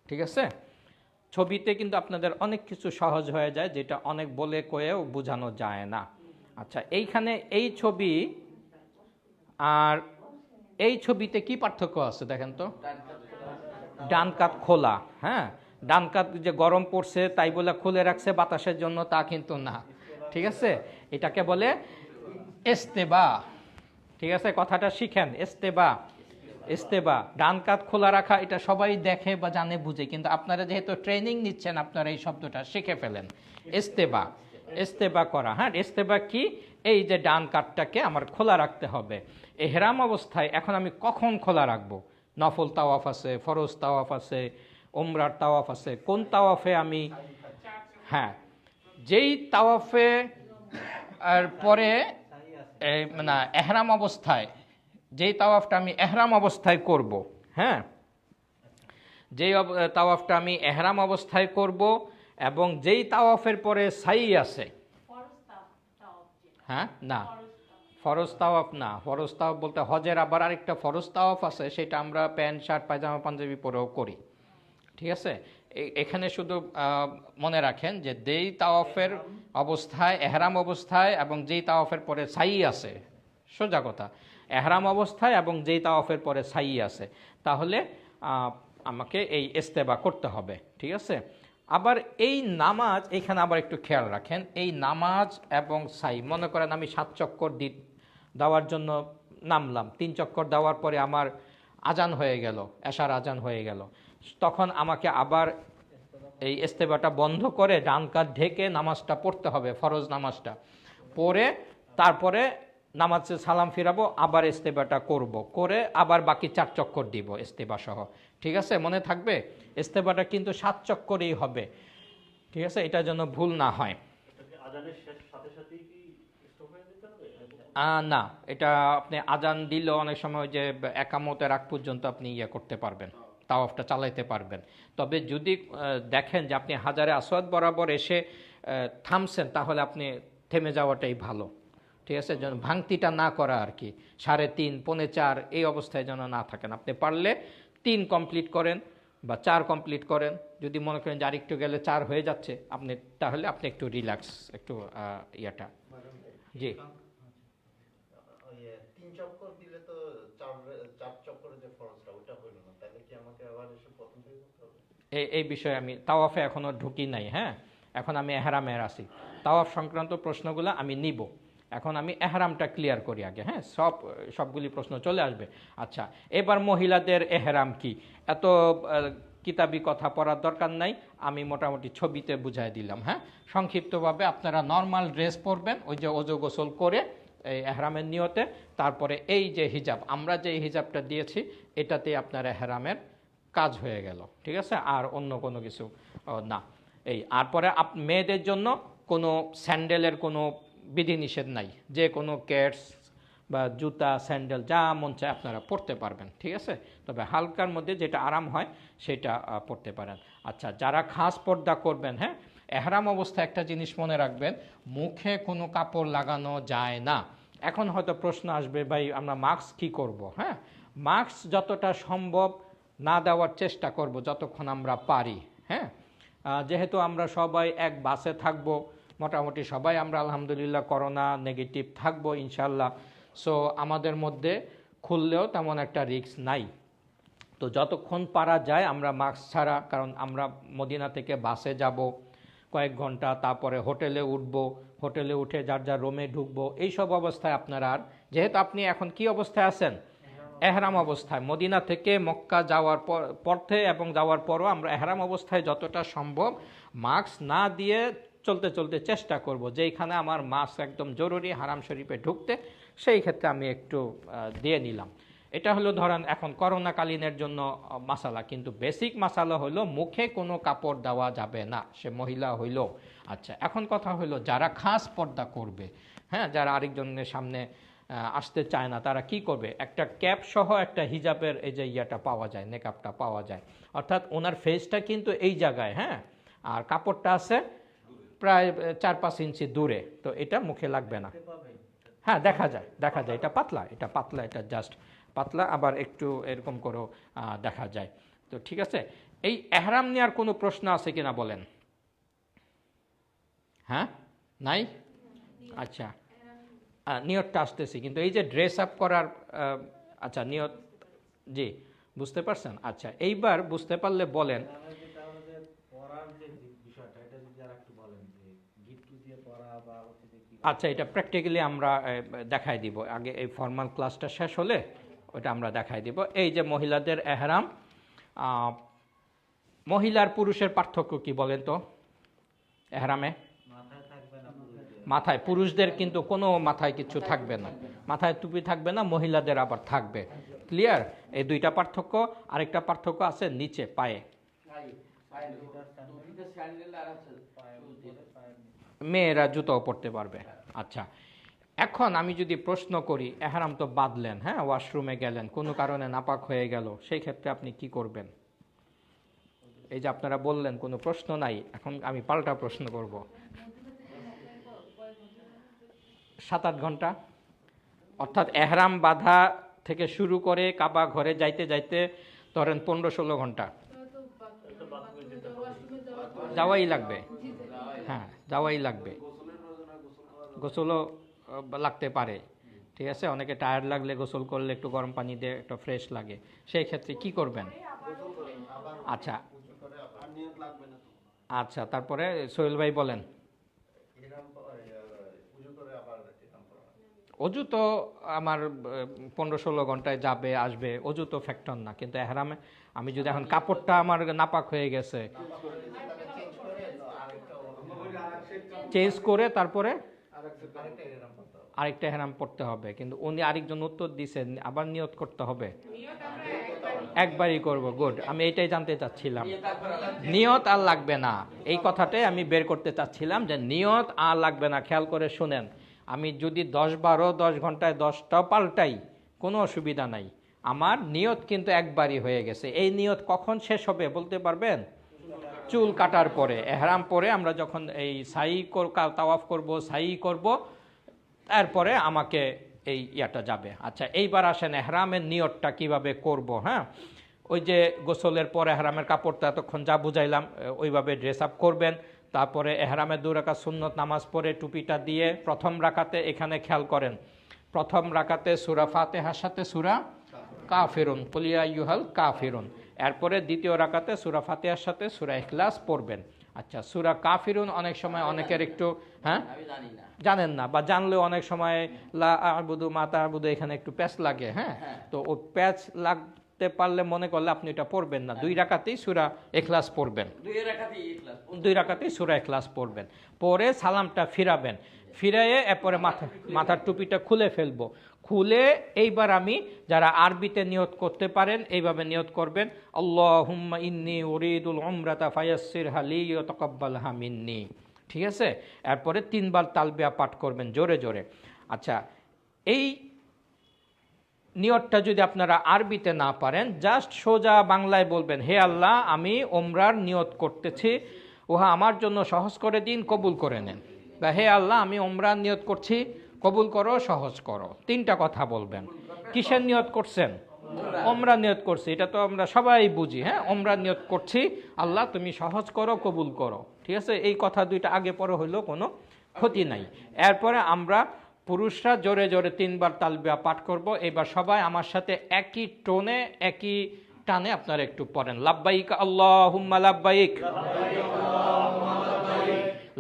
Speaker 1: ঠিক আছে? ছবিতে কিন্তু আপনাদের অনেক কিছু সহজ হয়ে যায়, যেটা অনেক বলে কয়েও বোঝানো যায় না। আচ্ছা, এইখানে এই ছবি আর এই ছবিতে কি পার্থক্য আছে দেখেন তো? ডান কাত খোলা। হ্যাঁ, ডান কাত যে গরম পড়ছে তাই বলে খুলে রাখছে বাতাসের জন্য, তা কিন্তু না, ঠিক আছে? এটাকে বলে ইস্তেবা, ঠিক আছে? কথাটা শিখেন, ইস্তেবা। ইস্তেবা, ডান কাত খোলা রাখা, এটা সবাই দেখে বা জানে বুঝে, কিন্তু আপনারা যেহেতু ট্রেনিং নিচ্ছেন আপনারা এই শব্দটা শিখে ফেলেন। ইস্তেবা, ইস্তেবা করা। হ্যাঁ, ইস্তেবা কি? এই যে ডান কাতটাকে আমার খোলা রাখতে হবে এহরাম অবস্থায়। এখন আমি কখন খোলা রাখবো? নফল তাওয়াফ আছে, ফরজ তাওয়াফ আছে, উমরার তাওয়াফ আছে, কোন তাওয়াফে আমি, হ্যাঁ, যেই তাওয়াফে আর পরে মানে এহরাম অবস্থায়, যেই তাওয়াফটা আমি এহরাম অবস্থায় করব, হ্যাঁ, যেই তাওয়াফটা আমি এহরাম অবস্থায় করব, এবং যেই তাওয়াফের পরে সাই আছে, হ্যাঁ, না ফরজ তাওয়াফ না, ফরজ তাওয়াফ বলতে হজের আবার আরেকটা ফরজ তাওয়াফ আছে, সেটা আমরা প্যান্ট শার্ট পায়জামা পাঞ্জাবি পরেও করি, ঠিক আছে? এখানে শুধু মনে রাখেন যে যেই তাওয়াফের অবস্থায়, এহরাম অবস্থায় এবং যেই তাওয়াফের পরে সাই আছে, সোজা কথা, এহরাম অবস্থায় এবং যেই তাওয়াফের পরে সাই আছে, তাহলে আমাকে এই ইস্তেবা করতে হবে, ঠিক আছে? আবার এই নামাজ, এখানে আবার একটু খেয়াল রাখেন, এই নামাজ এবং সাই, মনে করেন আমি 7 চক্কর দেওয়ার জন্য নামলাম, 3 চক্কর দেওয়ার পরে আমার আজান হয়ে গেল, এশার আজান হয়ে গেল, তখন আমাকে আবার এই ইস্তেবাটা বন্ধ করে ডান কাত ঢেকে নামাজটা পড়তে হবে, ফরজ নামাজটা পড়ে তারপরে নামাজে সালাম ফিরাবো, আবার ইস্তেবাটা করব, করে আবার বাকি 4 চক্কর দিব ইস্তেবা সহ, ঠিক আছে? মনে থাকবে, ইস্তেবাটা কিন্তু 7 চক্করেই হবে, ঠিক আছে? এটা যেন ভুল না হয়। না, এটা আপনি আজান দিলেও অনেক সময় যে একামতের আগ পর্যন্ত আপনি ইয়ে করতে পারবেন, তাওয়াফটা চালাইতে পারবেন। তবে যদি দেখেন যে আপনি হাজারে আসওয়াদ বরাবর এসে থামছেন, তাহলে আপনি থেমে যাওয়াটাই ভালো, ঠিক আছে? যেন ভাঙতিটা না করা আর কি, 3:30 4:45 এই অবস্থায় যেন না থাকেন। আপনি পারলে 3 কমপ্লিট করেন বা 4 কমপ্লিট করেন, যদি মনে করেন যে আরেকটু গেলে 4 হয়ে যাচ্ছে আপনি, তাহলে আপনি একটু রিল্যাক্স, একটু ইয়েটা। জি,
Speaker 2: 3 চক্কর দিলে তো 4 চক্করে যে ফরজটা ওটা হইল না, তাহলে
Speaker 1: এই বিষয়ে আমি তাওয়াফে এখনো ঢুকি নাই। হ্যাঁ, এখন আমি এহরামের আছি। তাওয়াফ সংক্রান্ত প্রশ্নগুলো আমি নিব। এখন আমি এহরামটা ক্লিয়ার করি আগে। হ্যাঁ, সবগুলি প্রশ্ন চলে আসবে। আচ্ছা, এবার মহিলাদের এহরাম কি, এত কিতাবি কথা পড়ার দরকার নাই, আমি মোটামুটি ছবিতে বুঝাই দিলাম। হ্যাঁ, সংক্ষিপ্তভাবে আপনারা নর্মাল ড্রেস পরবেন, ওই যে ওযু গোসল করে এই এহরামের নিয়তে, তারপরে এই যে হিজাব, আমরা যে হিজাবটা দিয়েছি এটাতে আপনার এহরামের কাজ হয়ে গেল। ঠিক আছে, আর অন্য কোনো কিছু না। এই তারপরে মেয়েদের জন্য কোনো স্যান্ডেলের কোনো বিধিনিষেধ নাই, যে কোনো ক্যাটস বা জুতা স্যান্ডেল যা মন চায় আপনারা পরতে পারবেন। ঠিক আছে, তবে হালকার মধ্যে যেটা আরাম হয় সেটা পরতে পারেন। আচ্ছা, যারা খাস পর্দা করবেন, হ্যাঁ, এহরাম অবস্থায় একটা জিনিস মনে রাখবেন, মুখে কোনো কাপড় লাগানো যায় না। এখন হয়তো প্রশ্ন আসবে, ভাই আমরা মাস্ক কি করব? হ্যাঁ, মাস্ক যতটা সম্ভব না দেওয়ার চেষ্টা করব যতক্ষণ আমরা পারি। হ্যাঁ, যেহেতু আমরা সবাই এক বাসে থাকবো, মোটামুটি সবাই আমরা আলহামদুলিল্লাহ করোনা নেগেটিভ থাকবো ইনশাল্লাহ। সো আমাদের মধ্যে খুললেও তেমন একটা রিস্ক নাই। তো যতক্ষণ পারা যায় আমরা মাস্ক ছাড়া, কারণ আমরা মদিনা থেকে বাসে যাব কয়েক ঘন্টা, তারপরে হোটেলে উঠব, হোটেলে উঠে যার যার রুমে ঢুকবো, এইসব অবস্থায় আপনারা, আর যেহেতু আপনি এখন কি অবস্থায় আছেন, এহরাম অবস্থায়, মদিনা থেকে মক্কা যাওয়ার পথে এবং যাওয়ার পরও আমরা এহরাম অবস্থায় যতটা সম্ভব মাস্ক না দিয়ে চলতে চলতে চেষ্টা করব। যেইখানে আমার মাস্ক একদম জরুরি হারাম শরীফে ঢুকতে, সেই ক্ষেত্রে আমি একটু দিয়ে নিলাম। এটা হলো ধরেন এখন করোনাকালীনের জন্য মাসালা, কিন্তু বেসিক মাসালা হলো মুখে কোনো কাপড় দেওয়া যাবে না, সে মহিলা হইল। আচ্ছা, এখন কথা হলো যারা খাস পর্দা করবে, হ্যাঁ, যারা আরেকজনের সামনে আসতে চায় না, তারা কি করবে? একটা ক্যাপ সহ একটা হিজাবের এই যে ইয়াটা পাওয়া যায়, নেকাবটা পাওয়া যায়, অর্থাৎ ওনার ফেসটা কিন্তু এই জায়গায়, হ্যাঁ, আর কাপড়টা আছে প্রায় 4-5 ইঞ্চি দূরে, তো এটা মুখে লাগবে না। হ্যাঁ, দেখা যায়, এটা পাতলা, এটা জাস্ট পাতলা, আবার একটু এরকম করেও দেখা যায়। তো ঠিক আছে, এই এহরাম নেওয়ার কোনো প্রশ্ন আছে কিনা বলেন? হ্যাঁ, নাই? আচ্ছা, নিয়তটা আসতেছি, কিন্তু এই যে ড্রেস আপ করার, আচ্ছা নিয়ত, জি বুঝতে পারছেন? আচ্ছা, এইবার বুঝতে পারলে বলেন। আচ্ছা, এটা প্র্যাকটিক্যালি আমরা দেখাই দিব, আগে এই ফর্মাল ক্লাসটা শেষ হলে ওটা আমরা দেখাই দিব। এই যে মহিলাদের এহরাম, মহিলার পুরুষের পার্থক্য কি বলেন তো? এহরামে মাথায়, পুরুষদের কিন্তু কোনো মাথায় কিছু থাকবে না, মাথায় টুপি থাকবে না, মহিলাদের আবার থাকবে। ক্লিয়ার? এই দুইটা পার্থক্য। আরেকটা পার্থক্য আছে নিচে পায়ে, মেয়েরা জুতাও পরতে পারবে। আচ্ছা, এখন আমি যদি প্রশ্ন করি, এহরাম তো বাঁধলেন, হ্যাঁ, ওয়াশরুমে গেলেন, কোনো কারণে নাপাক হয়ে গেল, সেই ক্ষেত্রে আপনি কি করবেন? এই যে আপনারা বললেন কোনো প্রশ্ন নাই, এখন আমি পাল্টা প্রশ্ন করব। 7-8 ঘন্টা, অর্থাৎ এহরাম বাঁধা থেকে শুরু করে কাবা ঘরে যাইতে যাইতে ধরেন 15-16 ঘন্টা যাওয়াই লাগবে। হ্যাঁ, যাওয়াই লাগবে, গোসলও লাগতে পারে। ঠিক আছে, অনেকে টায়ার্ড লাগলে গোসল করলে একটু গরম পানি দিয়ে একটু ফ্রেশ লাগে, সেই ক্ষেত্রে কি করবেন? আচ্ছা আচ্ছা, তারপরে সোহেল ভাই বলেন। অজু তো আমার 15-16 ঘন্টায় যাবে আসবে, অজু তো ফ্যাক্টর না, কিন্তু এহরামে আমি যদি এখন কাপড়টা আমার নাপাক হয়ে গেছে, চেঞ্জ করে তারপরে আরেকটা এহরাম পড়তে হবে, কিন্তু উনি আরেকজন উত্তর দিছেন আবার নিয়ত করতে হবে। একবারই করব, গুড, আমি এইটাই জানতে চাচ্ছিলাম। নিয়ত আর লাগবে না, এই কথাটাই আমি বের করতে চাচ্ছিলাম, যে নিয়ত আর লাগবে না। খেয়াল করে শুনেন, আমি যদি 10 ঘন্টায় 10টাও পাল্টাই কোনো অসুবিধা নাই, আমার নিয়ত কিন্তু একবারই হয়ে গেছে। এই নিয়ত কখন শেষ হবে বলতে পারবেন? চুল কাটার পরে, এহরাম পরে আমরা যখন এই তাওয়াফ করব, সাই করব, তারপরে আমাকে এই ইয়াটা যাবে। আচ্ছা, এইবার আসেন এহরামের নিয়তটা কিভাবে করব। হ্যাঁ, ওই যে গোসলের পর এহরামের কাপড়টা এতক্ষণ যা বুঝাইলাম ওইভাবে ড্রেস আপ করবেন। তারপরে এহরামের 2 রাকাত সুন্নত নামাজ পড়ে টুপিটা দিয়ে প্রথম রাকাতে, এখানে খেয়াল করেন, প্রথম রাকাতে সূরা ফাতিহার সাথে সূরা কাফিরুন, কুল ইয়া আইয়ুহাল কাফিরুন, এরপরে দ্বিতীয় রাকাতে সূরা ফাতিহার সাথে সূরা ইখলাস পড়বেন। আচ্ছা, সূরা কাফিরুন অনেক সময় অনেকের একটু জানেন না, বা জানলেও অনেক সময় লা আ'বুদু মা তা'বুদু এখানে একটু প্যাচ লাগে। হ্যাঁ, তো ওই প্যাচ লাগতে পারলে মনে করলে আপনি এটা পড়বেন না, 2 রাকাতেই সূরা ইখলাস পড়বেন, 2 রাকাতেই সূরা ইখলাস পড়বেন। পরে সালামটা ফিরাবেন, ফিরাইয়ে এরপরে মাথার টুপিটা খুলে ফেলবো। খুলে এইবার আমি, যারা আরবিতে নিয়ত করতে পারেন এইভাবে নিয়ত করবেন, আল্লাহুম্মা ইন্নী উরিদুল উমরাতা ফায়াসসিরহা লি ওয়া তাকাব্বালহা মিন্নি। ঠিক আছে, এরপরে 3 বার তালবিয়া পাঠ করবেন জোরে জোরে। আচ্ছা, এই নিয়তটা যদি আপনারা আরবিতে না পারেন, জাস্ট সোজা বাংলায় বলবেন, হে আল্লাহ আমি ওমরার নিয়ত করতেছি, উহা আমার জন্য সহজ করে দিন, কবুল করে নেন। বা হে আল্লাহ আমি ওমরার নিয়ত করছি, কবুল করো, সহজ করো। 3টা কথা বলবেন। কিসের নিয়ত করছেন? ওমরা নিয়ত করছি, এটা তো আমরা সবাই বুঝি। হ্যাঁ, ওমরা নিয়ত করছি, আল্লাহ তুমি সহজ করো, কবুল করো। ঠিক আছে, এই কথা 2টা আগে পরে হইলেও কোনো ক্ষতি নাই। এরপরে আমরা পুরুষরা জোরে জোরে 3 বার তালবিয়া পাঠ করব। এবার সবাই আমার সাথে একই টোনে, একই টানে আপনারা একটু পড়েন, লাব্বাইক আল্লাহুম্মা লাব্বাইক,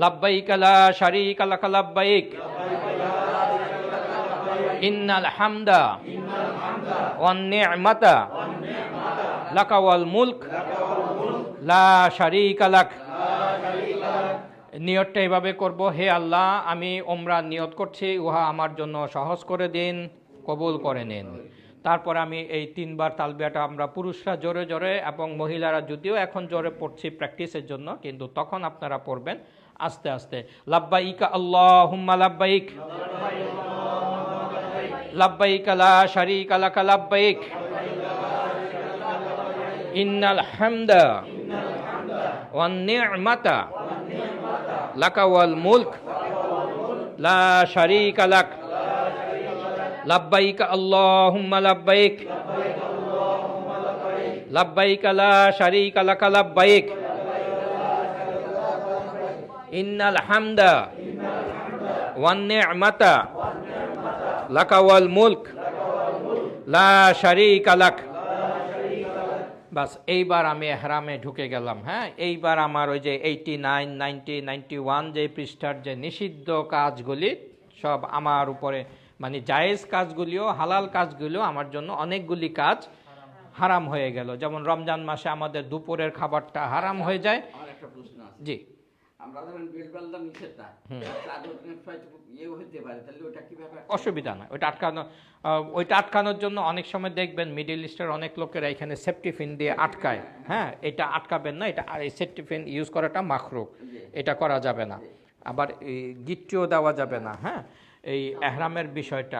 Speaker 1: লাব্বাইক লা শারীকা লাক লাব্বাইক, ইন্নাল হামদা ওয়ান নি'মাতা লাকা ওয়াল মুলক লা শারীকা লাক। নিয়তটা এভাবে করব, হে আল্লাহ আমি ওমরা নিয়ত করছি, উহা আমার জন্য সহজ করে দিন, কবুল করে নিন। তারপর আমি এই 3 বার তালবিয়াটা আমরা পুরুষরা জোরে জোরে, এবং মহিলারা যদিও এখন জোরে পড়ছি প্র্যাকটিসের জন্য, কিন্তু তখন আপনারা পড়বেন আস্তে আস্তে। লাব্বাইক আল্লাহুম্মা লাব্বাইক, লাব্বাইক লা শারীকা লাক লাব্বাইক, ইন্নাল হামদা ওয়ান নি'মাতা লাকা ওয়াল মুলক লা শারীকা লাক, লাব্বাইক আল্লাহুম্মা লাব্বাইক, লাব্বাইক লা শারীকা লাক লাব্বাইক, ইন্নাল হামদা ওয়ান নি'মাতা লাকা ওয়াল মুলক লা শারীকা লাক। বাস, এইবার আমি এহরামে ঢুকে গেলাম। হ্যাঁ, এইবার আমার ওই যে 89, 90, 91 যে পৃষ্ঠার যে নিষিদ্ধ কাজগুলি সব আমার উপরে, মানে জায়েজ কাজগুলিও, হালাল কাজগুলিও আমার জন্য অনেকগুলি কাজ হারাম হয়ে গেল। যেমন রমজান মাসে আমাদের দুপুরের খাবারটা হারাম হয়ে যায়।
Speaker 2: আমার একটা প্রশ্ন আছে।
Speaker 1: জি,
Speaker 2: আমরা ধরেন বেলবালটা নিষেধ না, হইতে পারে, তাহলে ওটা কিভাবে?
Speaker 1: অসুবিধা না, ওইটা আটকানোর জন্য অনেক সময় দেখবেন মিডল ইস্টের অনেক লোকেরা এখানে সেফটি ফিন দিয়ে আটকায়। হ্যাঁ, এটা আটকাবেন না, এটা এই সেফটি ফিন ইউজ করাটা মাকরুহ, এটা করা যাবে না। আবার গিট্টিও দেওয়া যাবে না। হ্যাঁ, এই এহরামের বিষয়টা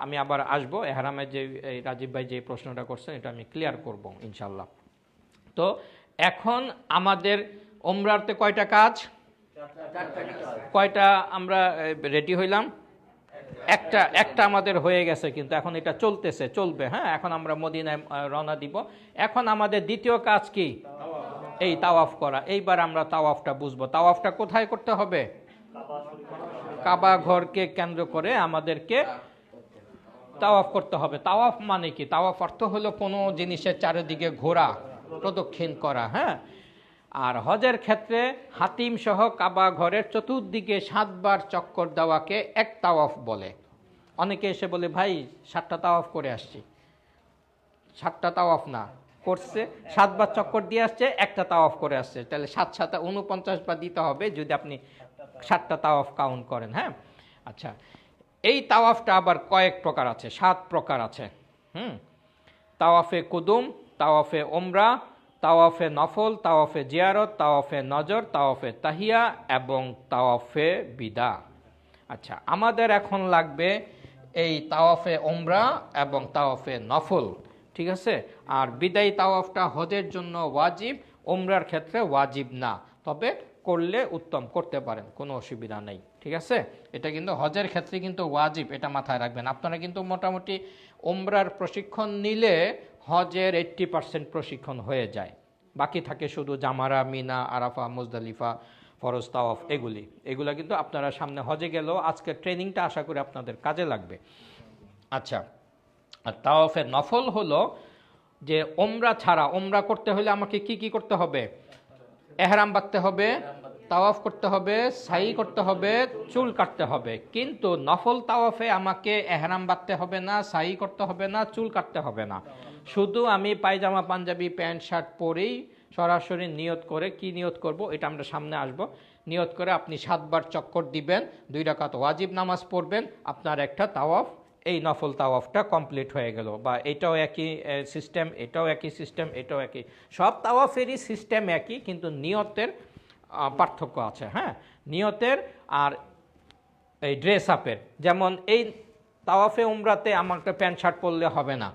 Speaker 1: আমি আবার আসবো। এহরামের যে রাজীব ভাই যে প্রশ্নটা করছেন এটা আমি ক্লিয়ার করব ইনশাল্লাহ। তো এখন আমাদের ওমরাতে কয়টা কাজ? কয়টা আমরা রেডি হইলাম? একটা আমাদের হয়ে গেছে, কিন্তু এখন এটা চলবে। হ্যাঁ, এখন আমরা মদিনায় রওনা দিব। এখন আমাদের দ্বিতীয় কাজ কি? এই তাওয়াফ করা। এইবার আমরা তাওয়াফটা বুঝবো। তাওয়াফটা কোথায় করতে হবে? কাবা ঘরকে কেন্দ্র করে আমাদেরকে তাওয়াফ করতে হবে। তাওয়াফ মানে কি? তাওয়াফ অর্থ হলো কোনো জিনিসের চারিদিকে ঘোরা, প্রদক্ষিণ করা। হ্যাঁ, আর হজের ক্ষেত্রে হাতিম সহ কাবা ঘরের চতুর্দিকে 7 বার চক্কর দেওয়াকে এক তাওয়াফ বলে। অনেকে এসে বলে ভাই 7টা তাওয়াফ করে আসছি। 7টা তাওয়াফ না, করছে 7 বার চক্কর দিয়ে আসছে, একটা তাওয়াফ করে আসছে। তাহলে 7 7 49 বার দিতে হবে যদি আপনি 7টা তাওয়াফ কাউন্ট করেন। হ্যাঁ, আচ্ছা, এই তাওয়াফটা আবার কয়েক প্রকার আছে, 7 প্রকার আছে। তাওয়াফে কুদুম, তাওয়াফে ওমরা, তাওয়াফে নফল, তাওয়াফে জিয়ারত, তাওয়াফে নজর, তাওয়াফে তাহিয়া এবং তাওয়াফে বিদা। আচ্ছা, আমাদের এখন লাগবে এই তাওয়াফে ওমরা এবং তাওয়াফে নফল। ঠিক আছে, আর বিদায়ী তাওয়াফটা হজের জন্য ওয়াজিব, ওমরার ক্ষেত্রে ওয়াজিব না, তবে করলে উত্তম, করতে পারেন, কোনো অসুবিধা নেই। ঠিক আছে, এটা কিন্তু হজের ক্ষেত্রে কিন্তু ওয়াজিব, এটা মাথায় রাখবেন। আপনারা কিন্তু মোটামুটি ওমরার প্রশিক্ষণ নিলে হজের 80% প্রশিক্ষণ হয়ে যায়, বাকি থাকে শুধু জামারা, মিনা, আরাফা, মুজদালিফা, ফরজ তাওয়াফ, এগুলা কিন্তু আপনারা সামনে হজে গেলেও আজকের ট্রেনিংটা আশা করি আপনাদের কাজে লাগবে। আচ্ছা, আর তাওয়াফে নফল হলো যে ওমরা ছাড়া, ওমরা করতে হলে আমাকে কি কি করতে হবে? এহরাম বাঁধতে হবে, তাওয়াফ করতে হবে, সাই করতে হবে, চুল কাটতে হবে। কিন্তু নফল তাওয়াফে আমাকে এহরাম বাঁধতে হবে না, সাই করতে হবে না, চুল কাটতে হবে না। শুধু আমি পায়জামা পাঞ্জাবি প্যান্ট শার্ট পরেই সরাসরি নিয়ত করে, কি নিয়ত করব এটা আমরা সামনে আসব, নিয়ত করে আপনি 7 বার চক্কর দিবেন, 2 রাকাত ওয়াজিব নামাজ পড়বেন, আপনার একটা তাওয়াফ, এই নফল তাওয়াফটা কমপ্লিট হয়ে গেল। বা এটাও একই সিস্টেম, এটাও একই সিস্টেম, এটাও একই, সব তাওয়াফেরই সিস্টেম একই, কিন্তু নিয়তের পার্থক্য আছে। হ্যাঁ, নিয়তের আর এই ড্রেস আপের। যেমন এই তাওয়াফে উমরাতে আমাকে প্যান্ট শার্ট পরলে হবে না,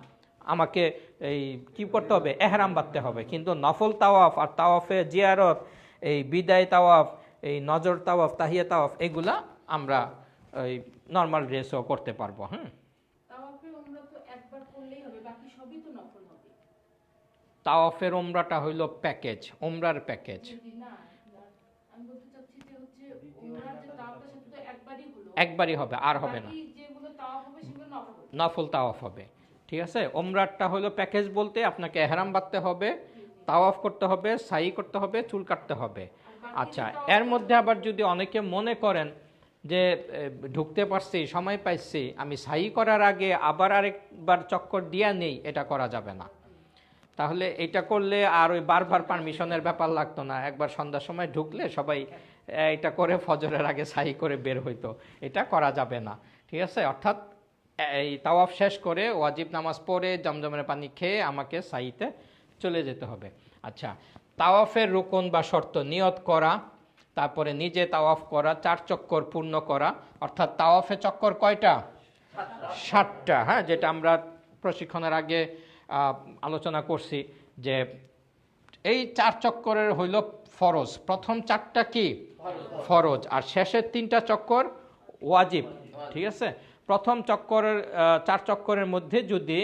Speaker 1: আমাকে এই কি করতে হবে? এহরাম বাঁধতে হবে। কিন্তু নফল তাওয়াফ আর তাওয়াফে জিয়ারত, এই বিদায় তাওয়াফ, এই নজর তাওয়াফ, তাহিয়া তাওয়াফ, এগুলা আমরা এই নর্মাল ড্রেসও করতে পারবো। হ্যাঁ,
Speaker 3: তাওয়াফের উমরা তো একবার করলেই হবে, বাকি সবই তো নফল হবে।
Speaker 1: তাওয়াফের উমরাটা হইল প্যাকেজ, উমরার প্যাকেজ।
Speaker 3: যদি না, আমি বলতে চাচ্ছি যে হচ্ছে উমরার যে তাওয়াফটা সেটা তো একবারই হলো,
Speaker 1: একবারই হবে, আর হবে না।
Speaker 3: বাকি যেগুলো তাওয়াফ হবে সেগুলো নফল।
Speaker 1: নফল তাওয়াফ হবে, ঠিক আছে। ওমরারটা হলো প্যাকেজ, বলতে আপনাকে এহরাম বাঁধতে হবে, তাওয়াফ করতে হবে, সাই করতে হবে, চুল কাটতে হবে। আচ্ছা, এর মধ্যে আবার যদি অনেকে মনে করেন যে ঢুকতে পারছি, সময় পাইছি, আমি সাই করার আগে আবার আরেকবার চক্কর দিয়া নেই, এটা করা যাবে না। তাহলে এটা করলে আর ওই বারবার পারমিশনের ব্যাপার লাগতো না, একবার সন্ধ্যার সময় ঢুকলে সবাই এটা করে ফজরের আগে সাই করে বের হইতো, এটা করা যাবে না, ঠিক আছে। অর্থাৎ এই তাওয়াফ শেষ করে ওয়াজিব নামাজ পড়ে জমজমের পানি খেয়ে আমাকে সাইতে চলে যেতে হবে। আচ্ছা, তাওয়াফের রুকন বা শর্ত: নিয়ত করা, তারপরে নিজে তাওয়াফ করা, 4 চক্কর পূর্ণ করা। অর্থাৎ তাওয়াফে চক্কর কয়টা? 7টা। হ্যাঁ, যেটা আমরা প্রশিক্ষণের আগে আলোচনা করছি যে এই 4 চক্করের হইল ফরজ। প্রথম 4টা কি ফরজ, আর শেষের 3টা চক্কর ওয়াজিব, ঠিক আছে। প্রথম চক্করের 4 চক্করের মধ্যে যদি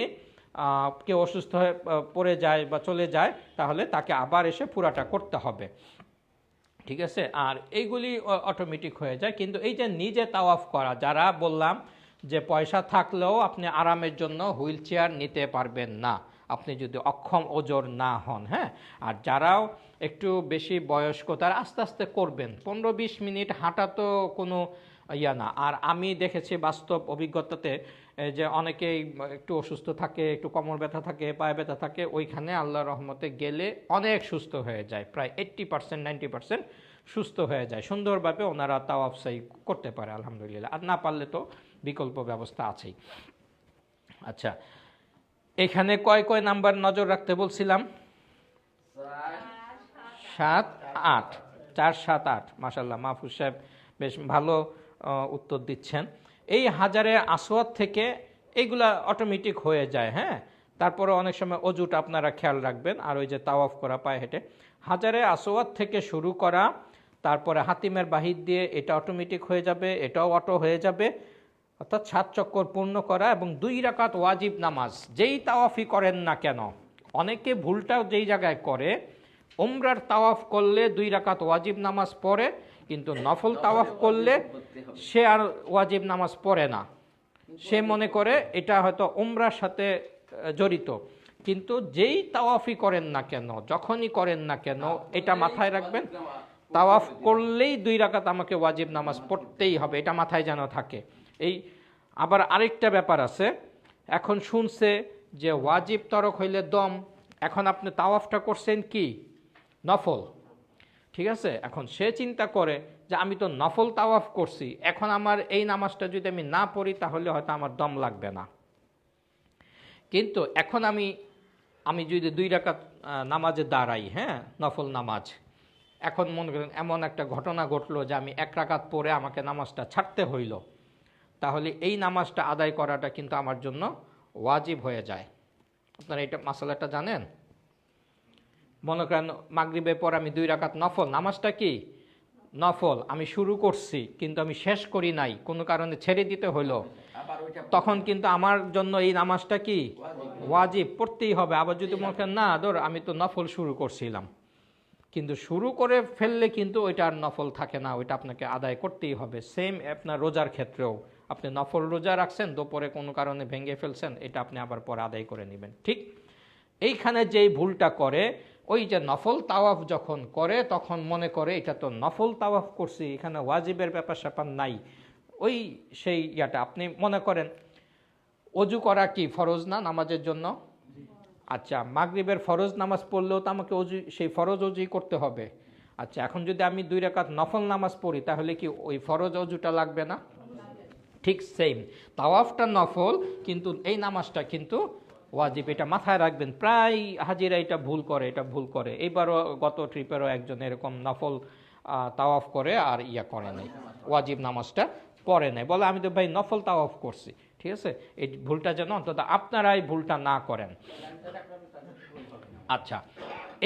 Speaker 1: কেউ অসুস্থ হয়ে পড়ে যায় বা চলে যায়, তাহলে তাকে আবার এসে পুরাটা করতে হবে, ঠিক আছে। আর এইগুলি অটোমেটিক হয়ে যায়। কিন্তু এই যে নিজে তাওয়াফ করা, যারা বললাম যে পয়সা থাকলেও আপনি আরামের জন্য হুইল চেয়ার নিতে পারবেন না, আপনি যদি অক্ষম ওজোর না হন। হ্যাঁ, আর যারাও একটু বেশি বয়স্ক, তারা আস্তে আস্তে করবেন, 15-20 মিনিট হাঁটা তো কোনো ইয়া না। আর আমি দেখেছি বাস্তব অভিজ্ঞতাতে যে অনেকেই একটু অসুস্থ থাকে, একটু কোমর ব্যথা থাকে, পায়ে ব্যথা থাকে, ওইখানে আল্লাহর রহমতে গেলে অনেক সুস্থ হয়ে যায়, প্রায় 80% 90% সুস্থ হয়ে যায়, সুন্দরভাবে ওনারা তাওয়াফ সাই করতে পারে আলহামদুলিল্লাহ। আর না পারলে তো বিকল্প ব্যবস্থা আছেই। আচ্ছা, এখানে কয় নাম্বার নজর রাখতে বলছিলাম? 7, 8, 4, 7, 8। মাশাআল্লাহ, মাহফুজ সাহেব বেশ ভালো উত্তর দিচ্ছেন। এই হাজারে আসওয়াদ থেকে এইগুলা অটোমেটিক হয়ে যায়। হ্যাঁ, তারপরে অনেক সময় অজুটা আপনারা খেয়াল রাখবেন। আর ওই যে তাওয়াফ করা পায়ে হেঁটে, হাজারে আসওয়াদ থেকে শুরু করা, তারপরে হাতিমের বাহির দিয়ে এটা অটোমেটিক হয়ে যাবে, এটাও অটো হয়ে যাবে। অর্থাৎ 7 চক্কর পূর্ণ করা এবং 2 রাকাত ওয়াজিব নামাজ, যেই তাওয়াফই করেন না কেন। অনেকে ভুলটাও যেই জায়গায় করে, উমরার তাওয়াফ করলে 2 রাকাত ওয়াজিব নামাজ পড়ে, কিন্তু নফল তাওয়াফ করলে সে আর ওয়াজিব নামাজ পড়ে না। সে মনে করে এটা হয়তো উমরার সাথে জড়িত। কিন্তু যেই তাওয়াফই করেন না কেন, যখনই করেন না কেন, এটা মাথায় রাখবেন, তাওয়াফ করলেই 2 রাকাত আমাকে ওয়াজিব নামাজ পড়তেই হবে, এটা মাথায় যেন থাকে। এই আবার আরেকটা ব্যাপার আছে, এখন শুনছে যে ওয়াজিব তরক হইলে দম, এখন আপনি তাওয়াফটা করছেন কি নফল, ঠিক আছে। এখন সে চিন্তা করে যে আমি তো নফল তাওয়াফ করছি, এখন আমার এই নামাজটা যদি আমি না পড়ি তাহলে হয়তো আমার দম লাগবে না। কিন্তু এখন আমি যদি 2 রাকাত নামাজে দাঁড়াই, হ্যাঁ, নফল নামাজ, এখন মনে করেন এমন একটা ঘটনা ঘটলো যে আমি 1 রাকাত পরে আমাকে নামাজটা ছাড়তে হইল, তাহলে এই নামাজটা আদায় করাটা কিন্তু আমার জন্য ওয়াজিব হয়ে যায়। আপনারা এটা মাসালাটা জানেন? মনে করেন মাগরিবের পর আমি 2 রাকাত নফল, নামাজটা কি নফল, আমি শুরু করছি কিন্তু আমি শেষ করি নাই, কোনো কারণে ছেড়ে দিতে হলো, তখন কিন্তু আমার জন্য এই নামাজটা কি ওয়াজিব, পড়তেই হবে। আবার যদি মনে করেন না ধর আমি তো নফল শুরু করছিলাম, কিন্তু শুরু করে ফেললে কিন্তু ওইটা আর নফল থাকে না, ওইটা আপনাকে আদায় করতেই হবে। সেম আপনার রোজার ক্ষেত্রেও, আপনি নফল রোজা রাখছেন, দুপুরে কোনো কারণে ভেঙে ফেলছেন, এটা আপনি আবার পরে আদায় করে নেবেন। ঠিক এইখানে যেই ভুলটা করে, ওই যে নফল তাওয়াফ যখন করে তখন মনে করে এটা তো নফল তাওয়াফ করছি, এখানে ওয়াজিবের ব্যাপার স্যাপার নাই। ওই সেই ইয়াটা আপনি মনে করেন অজু করা কি ফরজ না নামাজের জন্য? আচ্ছা, মাগরিবের ফরজ নামাজ পড়লেও তো আমাকে অজু, সেই ফরজ অজুই করতে হবে। আচ্ছা, এখন যদি আমি 2 রাকাত নফল নামাজ পড়ি তাহলে কি ওই ফরজ অজুটা লাগবে না? ঠিক সেম, তাওয়াফটা নফল কিন্তু এই নামাজটা কিন্তু ওয়াজিব, এটা মাথায় রাখবেন। প্রায় হাজিরা এটা ভুল করে। এইবারও গত ট্রিপেরও একজন এরকম নফল তাওয়াফ করে আর করে নাই, ওয়াজিব নামাজটা পড়ে নাই, বলে আমি তো ভাই নফল তাওয়াফ করছি। ঠিক আছে, এই ভুলটা যেন অন্তত আপনারা এই ভুলটা না করেন। আচ্ছা,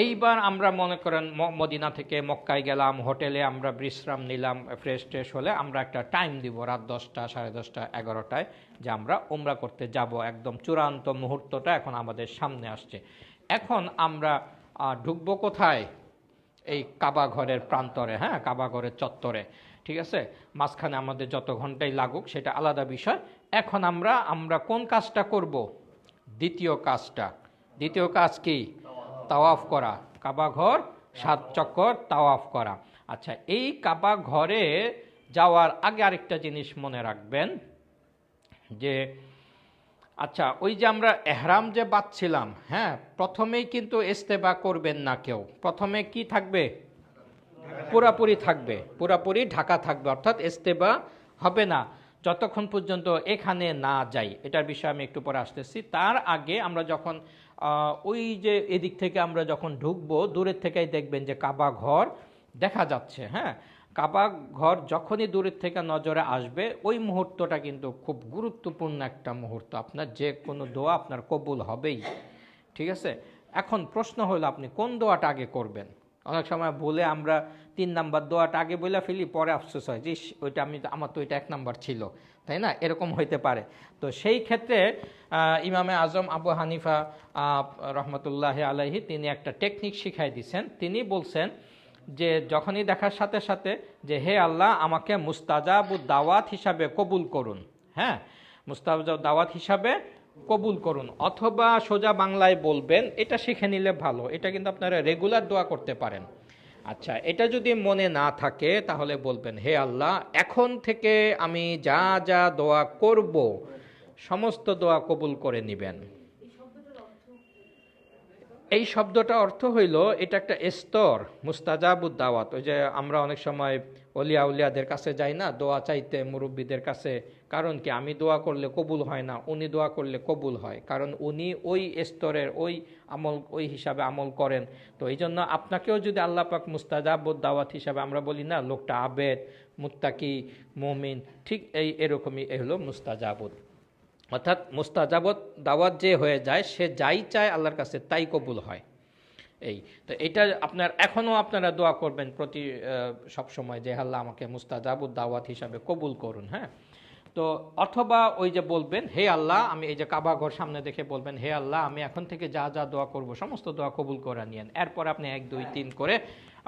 Speaker 1: এইবার আমরা মনে করেন মদিনা থেকে মক্কায় গেলাম, হোটেলে আমরা বিশ্রাম নিলাম, ফ্রেশ ট্রেশ হলে আমরা একটা টাইম দিব রাত 10টা, 10:30, 11টায়, যে আমরা উমরা করতে যাব। একদম চূড়ান্ত মুহূর্তটা এখন আমাদের সামনে আসছে। এখন আমরা ঢুকবো কোথায়? এই কাবা ঘরের প্রান্তরে, হ্যাঁ, কাবা ঘরের চত্বরে। ঠিক আছে, মাঝখানে আমাদের যত ঘন্টাই লাগুক সেটা আলাদা বিষয়। এখন আমরা কোন কাজটা করব? দ্বিতীয় কাজ কি? তাওয়াফ করা, কাবা ঘর 7 চক্কর তাওয়াফ করা। আচ্ছা, এই কাবা ঘরে যাওয়ার আগে আরেকটা জিনিস মনে রাখবেন যে আচ্ছা, ওই যে আমরা এহরাম যে বাঁধছিলাম, হ্যাঁ, প্রথমেই কিন্তু ইস্তেবা করবেন না কেউ। প্রথমে কি থাকবে? পুরাপুরি ঢাকা থাকবে, অর্থাৎ ইস্তেবা হবে না যতক্ষণ পর্যন্ত এখানে না যাই। এটার বিষয়ে আমি একটু পরে আসতেছি। তার আগে আমরা যখন ওই যে এদিক থেকে আমরা যখন ঢুকবো, দূরের থেকেই দেখবেন যে কাবা ঘর দেখা যাচ্ছে। হ্যাঁ, কাবা ঘর যখনই দূরের থেকে নজরে আসবে, ওই মুহূর্তটা কিন্তু খুব গুরুত্বপূর্ণ একটা মুহূর্ত। আপনার যে কোনো দোয়া আপনার কবুল হবেই। ঠিক আছে, এখন প্রশ্ন হলো আপনি কোন দোয়াটা আগে করবেন। অনেক সময় বলে আমরা 3 নাম্বার দোয়াটা আগে বলে ফেলি, পরে আফসোস হয় যে ওইটা আমার তো ওইটা 1 নাম্বার ছিল, তাই না? এরকম হইতে পারে। তো সেই ক্ষেত্রে ইমামে আজম আবু হানিফা রহমতুল্লাহ আলাইহি তিনি একটা টেকনিক শিখাই দিয়েছেন। তিনি বলছেন যে যখনই দেখার সাথে সাথে যে হে আল্লাহ, আমাকে মুস্তাজাবুদ দাওয়াত হিসাবে কবুল করুন। হ্যাঁ, মুস্তাজাবুদ দাওয়াত হিসাবে কবুল করুন, অথবা সোজা বাংলায় বলবেন, এটা শিখে নিলে ভালো। এটা কিন্তু আপনারা রেগুলার দোয়া করতে পারেন। আচ্ছা, এটা যদি মনে না থাকে তাহলে বলবেন হে আল্লাহ, এখন থেকে আমি যা যা দোয়া করব সমস্ত দোয়া কবুল করে নেবেন। এই শব্দটা অর্থ হইল এটা একটা স্তর, মুস্তাজাবুদ দাওয়াত। ওই যে আমরা অনেক সময় উলিয়াদের কাছে যাই না দোয়া চাইতে, মুরব্বীদের কাছে। কারণ কি? আমি দোয়া করলে কবুল হয় না, উনি দোয়া করলে কবুল হয়, কারণ উনি ওই স্তরের ওই হিসাবে আমল করেন। তো এই জন্য আপনাকেও যদি আল্লাহ পাক মুস্তাজাবুদ দাওয়াত হিসাবে, আমরা বলি না লোকটা আবেদ, মুত্তাকি, মুমিন, ঠিক এরকমই হলো মুস্তাজাবুদ। অর্থাৎ মুস্তাজাবত দাওয়াত যে হয়ে যায়, সে যাই চায় আল্লাহর কাছে তাই কবুল হয়। তো এটা এখনও আপনারা দোয়া করবেন প্রতি সবসময় যে আল্লাহ আমাকে মুস্তাজাবুদ দাওয়াত হিসাবে কবুল করুন। হ্যাঁ, তো অথবা ওই যে বলবেন হে আল্লাহ, আমি এই যে কাবা ঘর সামনে দেখে বলবেন হে আল্লাহ, আমি এখন থেকে যা যা দোয়া করব সমস্ত দোয়া কবুল করে নিয়েন। এরপর আপনি 1, 2, 3 করে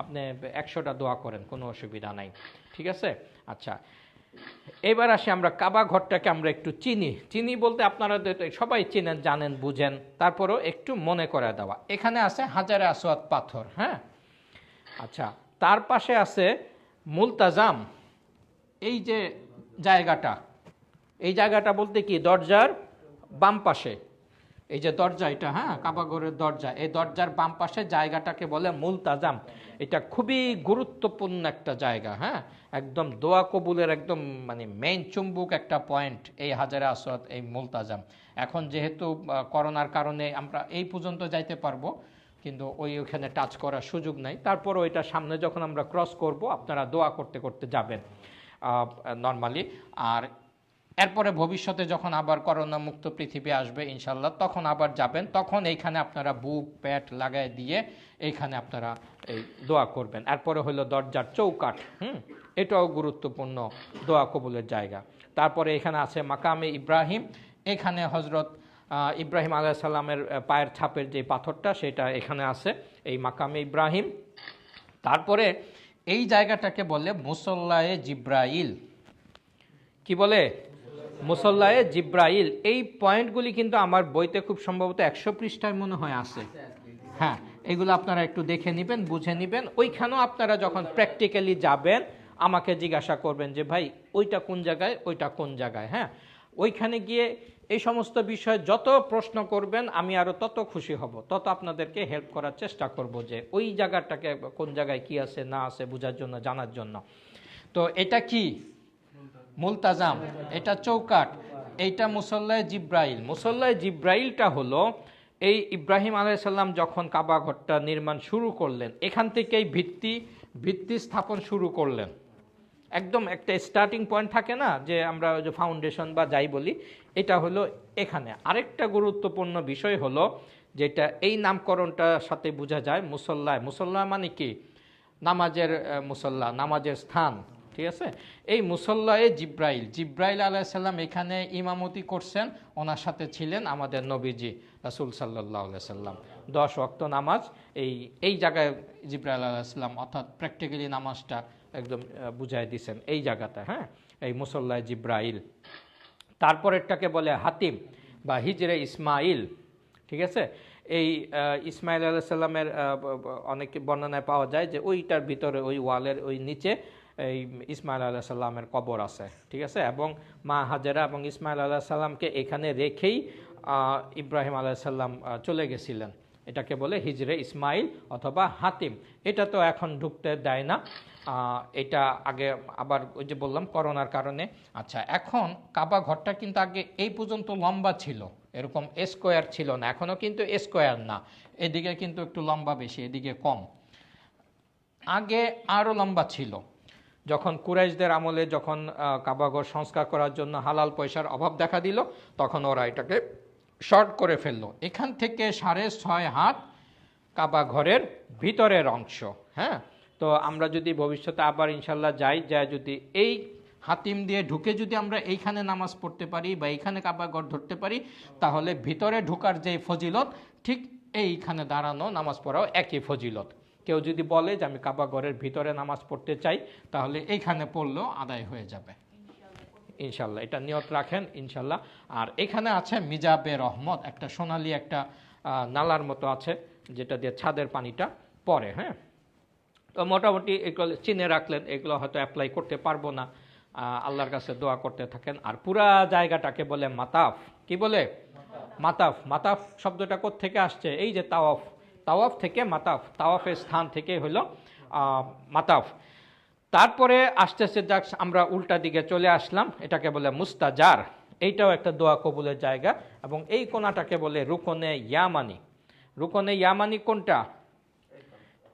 Speaker 1: আপনি 100টা দোয়া করেন, কোনো অসুবিধা নাই। ঠিক আছে, আচ্ছা, এবার আসি আমরা কাবা ঘরটাকে আমরা একটু চিনি বলতে আপনারা সবাই চিনেন, জানেন, বুঝেন, তারপরেও একটু মনে করে দেওয়া। এখানে আছে হাজারে আসওয়াদ পাথর। হ্যাঁ, আচ্ছা, তার পাশে আছে মুলতাজাম। এই যে জায়গাটা বলতে কি, দরজার বাম পাশে, এই যে দরজা এটা, হ্যাঁ, কাবা ঘরের দরজা, এই দরজার বাম পাশে জায়গাটাকে বলে মুলতাজাম। এটা খুবই গুরুত্বপূর্ণ একটা জায়গা। হ্যাঁ, একদম দোয়া কবুলের একদম মেইন চুম্বক একটা পয়েন্ট এই হাজারে আসওয়াদ, এই মুলতাজাম। এখন যেহেতু করোনার কারণে আমরা এই পর্যন্ত যাইতে পারবো, কিন্তু ওইখানে টাচ করার সুযোগ নাই। তারপর ওইটা সামনে যখন আমরা ক্রস করব, আপনারা দোয়া করতে করতে যাবেন নর্মালি। আর এরপরে ভবিষ্যতে যখন আবার করোনা মুক্ত পৃথিবী আসবে ইনশাল্লাহ, তখন আবার যাবেন, তখন এইখানে আপনারা বুক প্যাট লাগাই দিয়ে এইখানে আপনারা এই দোয়া করবেন। এরপরে হলো দরজার চৌকাঠ, এটাও গুরুত্বপূর্ণ দোয়া কবুলের জায়গা। তারপরে এখানে আছে মাকামে ইব্রাহিম, এখানে হজরত ইব্রাহিম আলাইহিস সালামের পায়ের ছাপের যে পাথরটা সেটা এখানে আছে, এই মাকামে ইব্রাহিম। তারপরে এই জায়গাটাকে বলে মুসল্লায়ে জিব্রাইল। কি বলে? মুসল্লায়ে জিব্রাইল, এই পয়েন্টগুলি কিন্তু আমার বইতে খুব সম্ভবত 100 পৃষ্ঠায় মনে হয় আছে। হ্যাঁ, এগুলো আপনারা একটু দেখে নেবেন, বুঝে নেবেন। ওইখানেও আপনারা যখন প্র্যাকটিক্যালি যাবেন আমাকে জিজ্ঞাসা করবেন যে ভাই ওইটা কোন জায়গায়, ওইটা কোন জায়গায়। হ্যাঁ, ওইখানে গিয়ে এই সমস্ত বিষয়ে যত প্রশ্ন করবেন আমি আরও তত খুশি হব, তত আপনাদেরকে হেল্প করার চেষ্টা করব যে ওই জায়গাটাকে কোন জায়গায় কি আছে না আছে বোঝার জন্য, জানার জন্য। তো এটা কি মুলতাজাম, এটা চৌকাঠ, এইটা মুসল্লায়ে জিব্রাইল। মুসল্লায়ে জিব্রাইলটা হলো এই ইব্রাহিম আলাইহিস সালাম যখন কাবা ঘরটা নির্মাণ শুরু করলেন, এখান থেকেই ভিত্তি স্থাপন শুরু করলেন। একদম একটা স্টার্টিং পয়েন্ট থাকে না যে আমরা ওই যে ফাউন্ডেশন বা যাই বলি, এটা হলো এখানে। আরেকটা গুরুত্বপূর্ণ বিষয় হলো যেটা এই নামকরণটার সাথে বোঝা যায়, মুসল্লা মানে কি, নামাজের মুসল্লা, নামাজের স্থান। ঠিক আছে, এই মুসল্লায়ে জিব্রাইল আলাইহিস সালাম এখানে ইমামতি করছেন, ওনার সাথে ছিলেন আমাদের নবীজি রাসূল সাল্লাল্লাহু আলাইহি সাল্লাম। 10 ওয়াক্ত নামাজ এই জায়গায় জিব্রাইল আলাইহিস সালাম, অর্থাৎ প্র্যাকটিক্যালি নামাজটা একদম বুঝাই দিয়েছেন এই জায়গাটা। হ্যাঁ, এই মুসল্লায়ে জিব্রাইল। তারপরেরটাকে বলে হাতিম বা হিজরে ইসমাইল। ঠিক আছে, এই ইসমাইল আলাইহিস সালামের অনেক বর্ণনায় পাওয়া যায় যে ওইটার ভিতরে ওই ওয়ালের ওই নিচে এই ইসমাইল আলাইহিস সালামের কবর আছে। ঠিক আছে, এবং মা হাজেরা এবং ইসমাইল আলাইহিস সালামকে এখানে রেখেই ইব্রাহিম আলাইহিস সালাম চলে গেছিলেন। এটাকে বলে হিজরে ইসমাইল অথবা হাতিম। এটা তো এখন ঢুকতে দেয় না, এটা আগে আবার ওই যে বললাম করোনার কারণে। আচ্ছা, এখন কাবা ঘরটা কিন্তু আগে এই পর্যন্ত লম্বা ছিল, এরকম স্কোয়ার ছিল না, এখনও কিন্তু স্কোয়ার না, এদিকে কিন্তু একটু লম্বা বেশি, এদিকে কম। আগে আরও লম্বা ছিল। যখন কুরাইশদের আমলে যখন কাবাঘর সংস্কার করার জন্য হালাল পয়সার অভাব দেখা দিল, তখন ওরা এটাকে শর্ট করে ফেললো। এখান থেকে 6.5 হাত কাবা ঘরের ভিতরের অংশ। হ্যাঁ, তো আমরা যদি ভবিষ্যতে আবার ইনশাল্লাহ যাই, যদি এই হাতিম দিয়ে ঢুকে যদি আমরা এইখানে নামাজ পড়তে পারি বা এইখানে কাবা ঘর ধরতে পারি, তাহলে ভিতরে ঢোকার যে ফজিলত, ঠিক এইখানে দাঁড়ানো নামাজ পড়াও একই ফজিলত। কেউ যদি বলে যে আমি কাবা ঘরের ভিতরে নামাজ পড়তে চাই, তাহলে এইখানে পড়লেও আদায় হয়ে যাবে ইনশাল্লাহ। এটা নিয়ত রাখেন ইনশাল্লাহ। আর এখানে আছে মিজাবে রহমত, একটা সোনালি একটা নালার মতো আছে, যেটা দিয়ে ছাদের পানিটা পড়ে। হ্যাঁ, তো মোটামুটি এগুলো চিনে রাখলেন, এগুলো হয়তো অ্যাপ্লাই করতে পারবো না, আল্লাহর কাছে দোয়া করতে থাকেন। আর পুরা জায়গাটাকে বলে মাতাফ। কি বলে? মাতাফ। মাতাফ শব্দটা কোত্থেকে আসছে? এই যে তাওয়াফ, তাওয়াফ থেকে মাতাফ, তাওয়াফের স্থান থেকে হলো মাতাফ। তারপরে আস্তে আস্তে যাক আমরা উল্টা দিকে চলে আসলাম, এটাকে বলে মুস্তাজার। এইটাও একটা দোয়া কবুলের জায়গা, এবং এই কোণাটাকে বলে রুকনে ইয়ামানি। রুকনে ইয়ামানি কোনটা?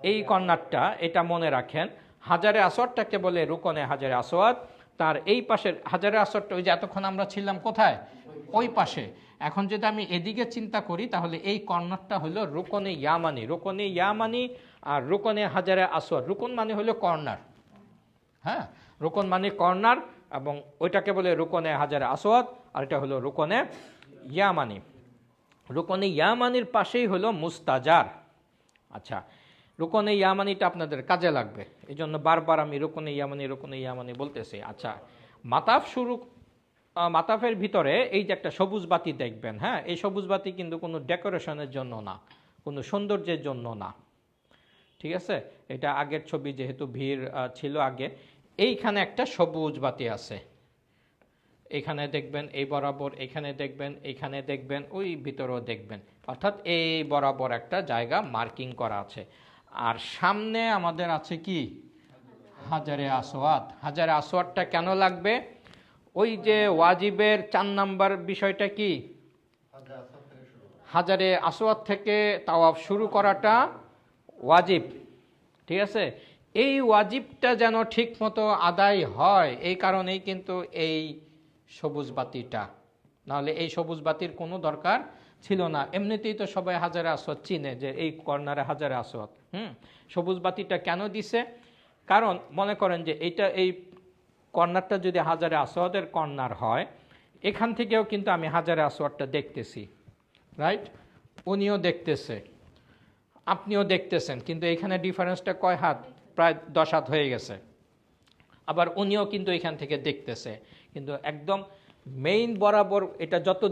Speaker 1: এই কর্নারটা, এটা মনে রাখেন। হাজারে আসওয়াদটাকে বলে রুকনে হাজারে আসওয়াদ। তার এই পাশের হাজারে আসওয়াদটা, ওই যে এতক্ষণ আমরা ছিলাম কোথায়? ওই পাশে। এখন যদি আমি এদিকে চিন্তা করি, তাহলে এই কর্নারটা হলো রুকনে ইয়ামানি। রুকনে ইয়ামানি আর রুকনে হাজারে আসওয়াদ। রুকন মানে হলো কর্নার। হ্যাঁ, রুকন মানে কর্নার, এবং ওইটাকে বলে রুকনে হাজারে আসওয়াদ, আর এটা হলো রুকনে ইয়ামানি। রুকনে ইয়ামানির পাশেই হলো মুস্তাজার। আচ্ছা, রুকনে ইয়ামানিটা আপনাদের কাজে লাগবে, এই জন্য বারবার আমি রুকনে ইয়ামানি বলতেছি। আচ্ছা, মাতাফের ভিতরে এই যে একটা সবুজ বাতি দেখবেন। হ্যাঁ, এই সবুজ বাতি কিন্তু কোনো ডেকোরেশনের জন্য না, কোনো সৌন্দর্যের জন্য না। ঠিক আছে, এটা আগের ছবি, যেহেতু ভিড় ছিল আগে। এইখানে একটা সবুজ বাতি আছে, এখানে দেখবেন, এই বরাবর এখানে দেখবেন, এইখানে দেখবেন, ওই ভিতরেও দেখবেন, অর্থাৎ এই বরাবর একটা জায়গা মার্কিং করা আছে। আর সামনে আমাদের আছে কি? হাজারে আসওয়াদ। হাজারে আসওয়াদটা কেন লাগবে? ওই যে ওয়াজিবের 4 নাম্বার বিষয়টা কি? হাজারে আসওয়াদ থেকে তাওয়াফ শুরু করাটা ওয়াজিব। ঠিক আছে, এই ওয়াজিবটা যেন ঠিক মতো আদায় হয়, এই কারণেই কিন্তু এই সবুজ বাতিটা, নাহলে এই সবুজ বাতির কোনো দরকার ছিল না। এমনিতেই তো সবাই হাজারে আসওয়াদ চিনে যে এই কর্নারে হাজারে আসওয়াদ। সবুজ বাতিটা কেন দিছে? কারণ মনে করেন যে এই কর্নারটা যদি হাজারে আসওয়াদের কর্নার হয়, এখান থেকেও কিন্তু আমি হাজারে আসওয়াদটা দেখতেছি, রাইট? উনিও দেখতেছে, আপনিও দেখতেছেন, কিন্তু এখানে ডিফারেন্সটা কয় হাত? প্রায় 10 হাত হয়ে গেছে। আবার উনিও কিন্তু এখান থেকে দেখতেছে, কিন্তু একদম মেইন বরাবর এটা যত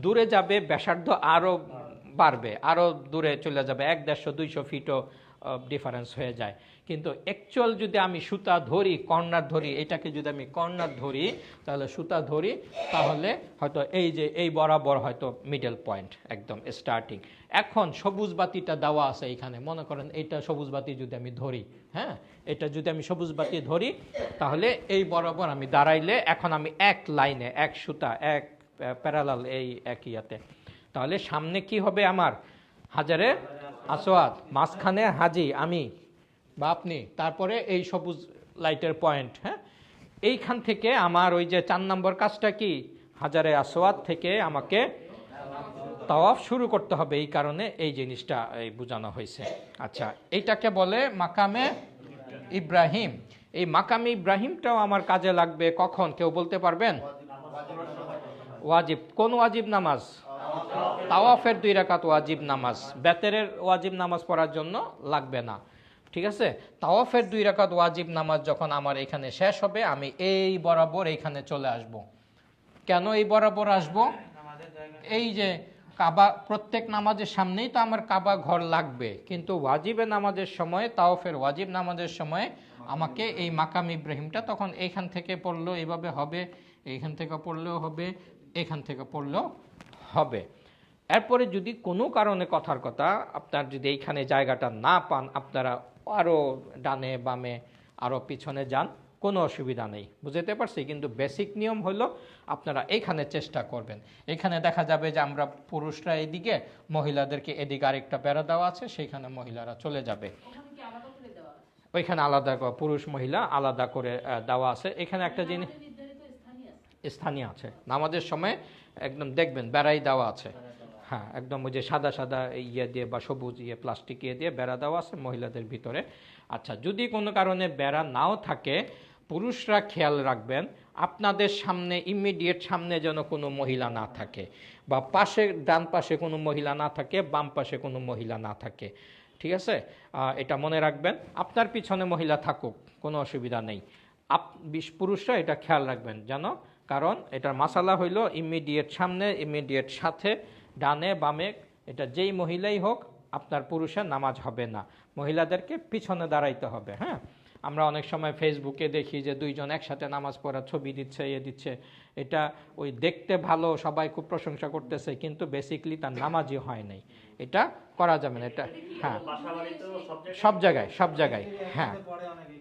Speaker 1: দূরে যাবে ব্যাসার্ধ আরও বাড়বে, আরও দূরে চলে যাবে, 150-200 ফিটও ডিফারেন্স হয়ে যায়। কিন্তু অ্যাকচুয়াল যদি আমি সুতা ধরি, কর্নার ধরি, এটাকে যদি আমি কর্নার ধরি, তাহলে সুতা ধরি, তাহলে হয়তো এই যে এই বরাবর হয়তো মিডল পয়েন্ট একদম স্টার্টিং। এখন সবুজ বাতিটা দেওয়া আছে এখানে, মনে করেন এইটা সবুজ বাতি যদি আমি ধরি, হ্যাঁ, এটা যদি আমি সবুজ বাতি ধরি, তাহলে এই বরাবর আমি দাঁড়াইলে এখন আমি এক লাইনে, এক সুতা, এক প্যারালাল এই এক ইয়াতে, তাহলে সামনে কি হবে আমার হাজারে আসওয়াদ, মাঝখানে হাজি আমি বা আপনি, তারপরে এই সবুজ লাইটের পয়েন্ট। হ্যাঁ, এইখান থেকে আমার ওই যে 4 নম্বর কাজটা কি, হাজারে আসওয়াদ থেকে আমাকে তাওয়াফ শুরু করতে হবে, এই কারণে এই জিনিসটা এই বোঝানো হয়েছে। আচ্ছা, এইটাকে বলে মাকামে ইব্রাহিম। এই মাকামে ইব্রাহিমটাও আমার কাজে লাগবে কখন, কেউ বলতে পারবেন? ওয়াজিব। কোন ওয়াজিব নামাজ? তাওয়াফের 2 রাকাত ওয়াজিব নামাজ, বেতেরের ওয়াজিব নামাজ পড়ার জন্য লাগবে না, ঠিক আছে? তাওয়াফের 2 রাকাত ওয়াজিব নামাজ যখন আমার এখানে শেষ হবে, আমি এই বরাবর এইখানে চলে আসব। কেন এই বরাবর আসব? এই যে কাবা, প্রত্যেক নামাজের সামনেই তো আমার কাবা ঘর লাগবে, কিন্তু ওয়াজিবে নামাজের সময়, তাওয়াফের ওয়াজিব নামাজের সময় আমাকে এই মাকাম ইব্রাহিমটা তখন এইখান থেকে পড়লেও এইভাবে হবে, এইখান থেকে পড়লেও হবে, এখান থেকে পড়লেও হবে। এরপরে যদি কোনো কারণে, কথার কথা, আপনার যদি এইখানে জায়গাটা না পান, আপনারা আরও ডানে বামে আরও পিছনে যান, কোনো অসুবিধা নেই, বুঝতে পারছি। কিন্তু বেসিক নিয়ম হলো আপনারা এইখানে চেষ্টা করবেন। এখানে দেখা যাবে যে আমরা পুরুষরা এদিকে, মহিলাদেরকে এদিকে আরেকটা বেড়া দেওয়া আছে, সেইখানে মহিলারা চলে যাবে।
Speaker 3: ওখানে কি আলাদা করে দেওয়া আছে?
Speaker 1: ওইখানে আলাদা পুরুষ মহিলা আলাদা করে দেওয়া আছে। এখানে একটা জিনিস
Speaker 3: আমাদের নির্ধারিত স্থানীয় আছে।
Speaker 1: স্থানীয় আছে, নামাজের সময় একদম দেখবেন বেড়াই দেওয়া আছে। হ্যাঁ, একদম ওই যে সাদা সাদা ইয়ে দিয়ে বা সবুজ প্লাস্টিক দিয়ে বেড়া দেওয়া আছে মহিলাদের ভিতরে। আচ্ছা, যদি কোনো কারণে বেড়া নাও থাকে, পুরুষরা খেয়াল রাখবেন আপনাদের সামনে, ইমিডিয়েট সামনে যেন কোনো মহিলা না থাকে, বা পাশে, ডান পাশে কোনো মহিলা না থাকে, বাম পাশে কোনো মহিলা না থাকে, ঠিক আছে? এটা মনে রাখবেন। আপনার পিছনে মহিলা থাকুক, কোনো অসুবিধা নেই, পুরুষরা এটা খেয়াল রাখবেন যেন, কারণ এটার মাসালা হইল ইমিডিয়েট সামনে, ইমিডিয়েট সাথে, ডানে বামে, এটা যেই মহিলাই হোক আপনার পুরুষের নামাজ হবে না, মহিলাদেরকে পিছনে দাঁড়াইতে হবে। হ্যাঁ, আমরা অনেক সময় ফেসবুকে দেখি যে 2 জন একসাথে নামাজ পড়ার ছবি দিচ্ছে, দিচ্ছে, এটা ওই দেখতে ভালো, সবাই খুব প্রশংসা করতেছে, কিন্তু বেসিকলি তার নামাজই হয় নাই, এটা করা যাবে না। এটা হ্যাঁ, সব জায়গায় হ্যাঁ,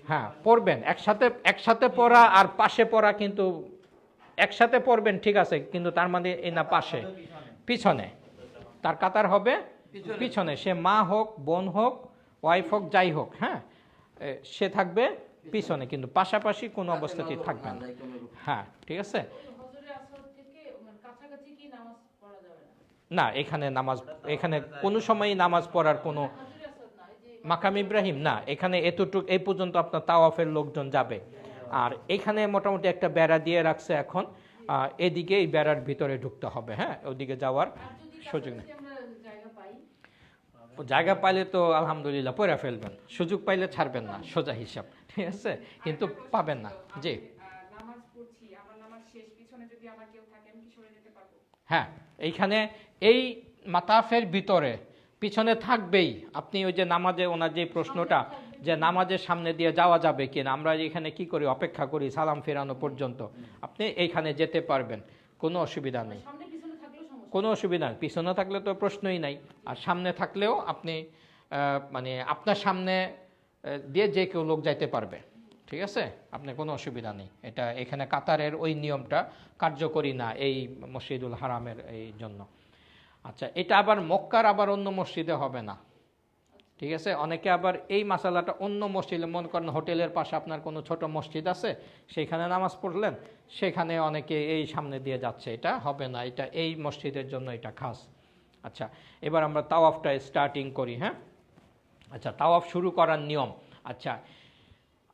Speaker 1: হ্যাঁ পড়বেন, একসাথে পড়া আর পাশে পড়া, কিন্তু একসাথে পড়বেন ঠিক আছে, কিন্তু তার মানে এই না পাশে, পিছনে, তার কাতার হবে পিছনে, সে মা হোক, বোন হোক, ওয়াইফ হোক, যাই হোক, হ্যাঁ, সে থাকবে পিছনে, কিন্তু পাশাপাশি কোনো অবস্থাতেই থাকবে না। হ্যাঁ, ঠিক আছে।
Speaker 3: হজরে আসওয়াদ থেকে মানে কাছাকাছি কি নামাজ পড়া যাবে
Speaker 1: না,
Speaker 3: না?
Speaker 1: এখানে কোনো সময়ই নামাজ পড়ার কোনো,
Speaker 3: হজরে আসওয়াদ না, এই যে
Speaker 1: মাকাম ইব্রাহিম না, এখানে এতটুকু, এই পর্যন্ত আপনার তাওয়াফের লোকজন যাবে। আর এখানে মোটামুটি একটা বেড়া দিয়ে রাখছে এখন, এদিকে এই বেড়ার ভিতরে ঢুকতে হবে। হ্যাঁ, ওদিকে যাওয়ার
Speaker 3: আর যদি
Speaker 1: সুযোগ নেই।
Speaker 3: কাছাকাছি আমরা জায়গা পাই,
Speaker 1: জায়গা পাইলে তো আলহামদুলিল্লাহ পড়ে ফেলবেন, সুযোগ পাইলে ছাড়বেন না, সোজা হিসাব, ঠিক আছে, কিন্তু পাবেন না। জি,
Speaker 4: নামাজ পড়ছি, আমার নামাজ শেষ, পিছনে যদি আমার কেউ থাকে আমি কি সরে যেতে পারবো?
Speaker 1: হ্যাঁ, এইখানে এই মাতাফের ভিতরে পিছনে থাকবেই। আপনি ওই যে নামাজে ওনার যে প্রশ্নটা, যে নামাজের সামনে দিয়ে যাওয়া যাবে কিনা, আমরা এখানে কি করি, অপেক্ষা করি সালাম ফেরানো পর্যন্ত, আপনি এইখানে যেতে পারবেন, কোনো অসুবিধা নেই,
Speaker 3: সামনে পিছনে থাকলেও সমস্যা
Speaker 1: কোনো অসুবিধা নেই। পিছনে থাকলে তো প্রশ্নই নাই, আর সামনে থাকলেও আপনি মানে আপনার সামনে দিয়ে যে কেউ লোক যাইতে পারবে, ঠিক আছে, আপনার কোনো অসুবিধা নেই। এটা এখানে কাতারের ওই নিয়মটা কার্যকরী না এই মসজিদুল হারামের এই জন্য। আচ্ছা, এটা আবার মক্কার আবার অন্য মসজিদে হবে না, ঠিক আছে। অনেকে আবার এই মাসালাটা অন্য মসজিদে, মনে করেন হোটেলের পাশে আপনার কোনো ছোট মসজিদ আছে, সেখানে নামাজ পড়লেন, সেখানে অনেকে এই সামনে দিয়ে যাচ্ছে, এটা হবে না, এটা এই মসজিদের জন্য এটা খাস। আচ্ছা, এবার আমরা তাওয়াফটা স্টার্টিং করি। হ্যাঁ, আচ্ছা, তাওয়াফ শুরু করার নিয়ম। আচ্ছা,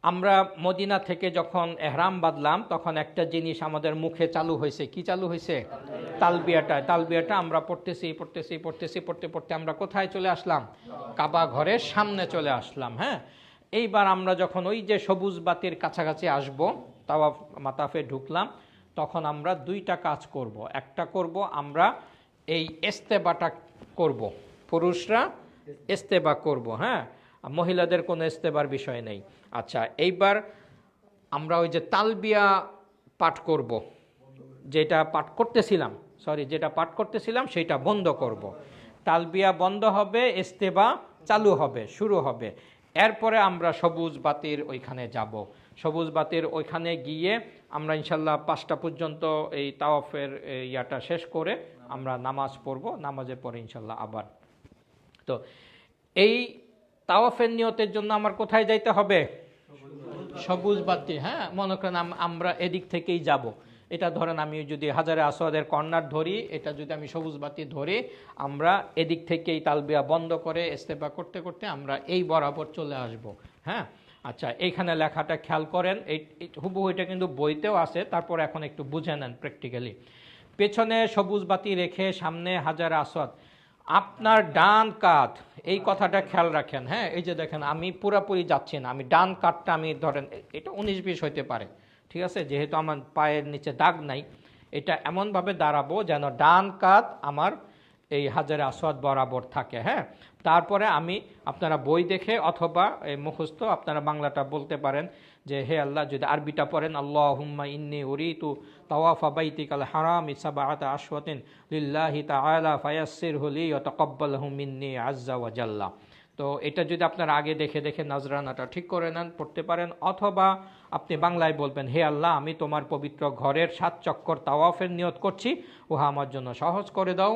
Speaker 1: আমরা মদিনা থেকে যখন এহরাম বাঁধলাম, তখন একটা জিনিস আমাদের মুখে চালু হয়েছে। কি চালু হয়েছে? তালবিয়াটা আমরা পড়তে পড়তে আমরা কোথায় চলে আসলাম? কাবা ঘরের সামনে চলে আসলাম। হ্যাঁ, এইবার আমরা যখন ওই যে সবুজ বাতির কাছাকাছি আসব, তাওয়াফ মাতাফে ঢুকলাম, তখন আমরা দুইটা কাজ করব। একটা করব আমরা এই ইস্তেবাটা করব, পুরুষরা ইস্তেবা করব, হ্যাঁ, মহিলাদের কোনো ইস্তেবার বিষয় নেই। আচ্ছা, এইবার আমরা ওই যে তালবিয়া পাঠ করব, যেটা পাঠ করতেছিলাম সেটা বন্ধ করব। তালবিয়া বন্ধ হবে, ইস্তেবা চালু হবে, শুরু হবে। এরপরে আমরা সবুজ বাতির ওইখানে যাব। সবুজ বাতির ওইখানে গিয়ে আমরা ইনশাল্লাহ 5টা পর্যন্ত এই তাওয়াফের ইয়াটা শেষ করে আমরা নামাজ পড়ব। নামাজে পরে ইনশাল্লাহ আবার তো এই তাওয়াফের নিয়তের জন্য আমার কোথায় যাইতে হবে? সবুজ বাতি, হ্যাঁ, মনে করেন আমরা এদিক থেকেই যাব। এটা ধরেন আমি যদি হাজারে আসওয়াদের কর্নার ধরি, এটা যদি আমি সবুজ বাতি ধরি, আমরা এদিক থেকেই তালবিয়া বন্ধ করে ইস্তেফা করতে করতে আমরা এই বরাবর চলে আসব। হ্যাঁ, আচ্ছা, এইখানে লেখাটা খেয়াল করেন, এই হুবহু এটা কিন্তু বইতেও আছে, তারপর এখন একটু বুঝে নেন প্র্যাকটিক্যালি। পেছনে সবুজ বাতি রেখে সামনে হাজারে আসওয়াদ, আপনার ডান কাঁধ, এই কথাটা খেয়াল রাখেন। হ্যাঁ, এই যে দেখেন আমি পুরাপুরি যাচ্ছি না, আমি ডান কাঁধটা আমি ধরেন এটা 19-20 হইতে পারে, ঠিক আছে, যেহেতু আমার পায়ের নিচে দাগ নাই, এটা এমনভাবে দাঁড়াবো যেন ডান কাঁধ আমার এই হাজারে আসওয়াদ বরাবর থাকে। হ্যাঁ, তারপরে আমি আপনারা বই দেখে অথবা এই মুখস্থ আপনারা বাংলাটা বলতে পারেন যে হে আল্লাহ, যদি আরবিটা পড়েন, আল্লাহুম্মা ইন্নী উরিতু তাওয়াফা বাইতিকাল হারামি সাবআতা আশওয়াতিন লিল্লাহি তাআলা ফায়াসসিরহু লি ওয়া তাকাব্বালহু মিন্নি আযজা ওয়া জাল্লা। তো এটা যদি আপনারা আগে দেখে দেখে নাজরানাটা ঠিক করে নেন, পড়তে পারেন, অথবা আপনি বাংলায় বলবেন, হে আল্লাহ, আমি তোমার পবিত্র ঘরের 7 চক্কর তাওয়াফের নিয়ত করছি, উহা আমার জন্য সহজ করে দাও,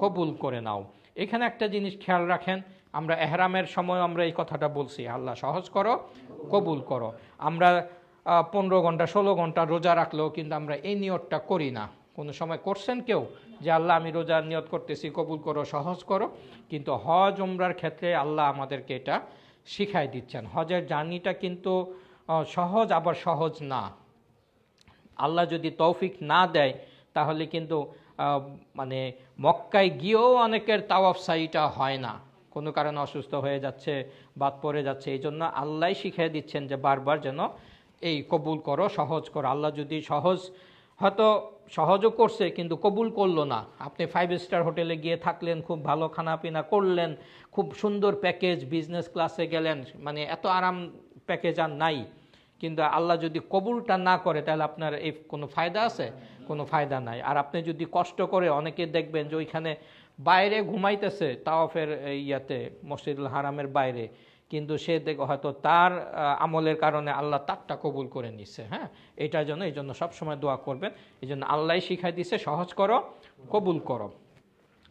Speaker 1: কবুল করে নাও। এখানে একটা জিনিস খেয়াল রাখেন, আমরা এহরামের সময় আমরা এই কথাটা বলছি, আল্লাহ সহজ করো, কবুল করো। আমরা 15 ঘন্টা 16 ঘন্টা রোজা রাখলেও কিন্তু আমরা এই নিয়তটা করি না। কোনো সময় করছেন কেউ যে আল্লাহ আমি রোজার নিয়ত করতেছি, কবুল করো, সহজ করো? কিন্তু হজ উমরার ক্ষেত্রে আল্লাহ আমাদেরকে এটা শিখাই দিচ্ছেন। হজের জার্নিটা কিন্তু সহজ, আবার সহজ না। আল্লাহ যদি তৌফিক না দেয় তাহলে কিন্তু মানে মক্কায় গিয়েও অনেকের তাওয়াফ সাইটা হয় না, কোনো কারণে অসুস্থ হয়ে যাচ্ছে, বাদ পড়ে যাচ্ছে। এই জন্য আল্লাহ শিখিয়ে দিচ্ছেন যে বারবার যেন এই কবুল করো, সহজ করো। আল্লাহ যদি হয়তো সহজও করছে কিন্তু কবুল করলো না, আপনি 5 স্টার হোটেলে গিয়ে থাকলেন, খুব ভালো খানাপিনা করলেন, খুব সুন্দর প্যাকেজ, বিজনেস ক্লাসে গেলেন, মানে এত আরাম প্যাকেজ আর নাই, কিন্তু আল্লাহ যদি কবুলটা না করে তাহলে আপনার এই কোনো ফায়দা আছে? কোনো ফায়দা নাই। আর আপনি যদি কষ্ট করে, অনেকে দেখবেন যে ওইখানে বাইরে ঘুমাইতেছে তাওয়াফের ইয়াতে, মসজিদুল হারামের বাইরে, কিন্তু সে হয়তো তার আমলের কারণে আল্লাহ তারটা কবুল করে নিচ্ছে। হ্যাঁ, এই জন্য সবসময় দোয়া করবেন। এই জন্য আল্লাহ শিখাই দিচ্ছে সহজ করো, কবুল করো।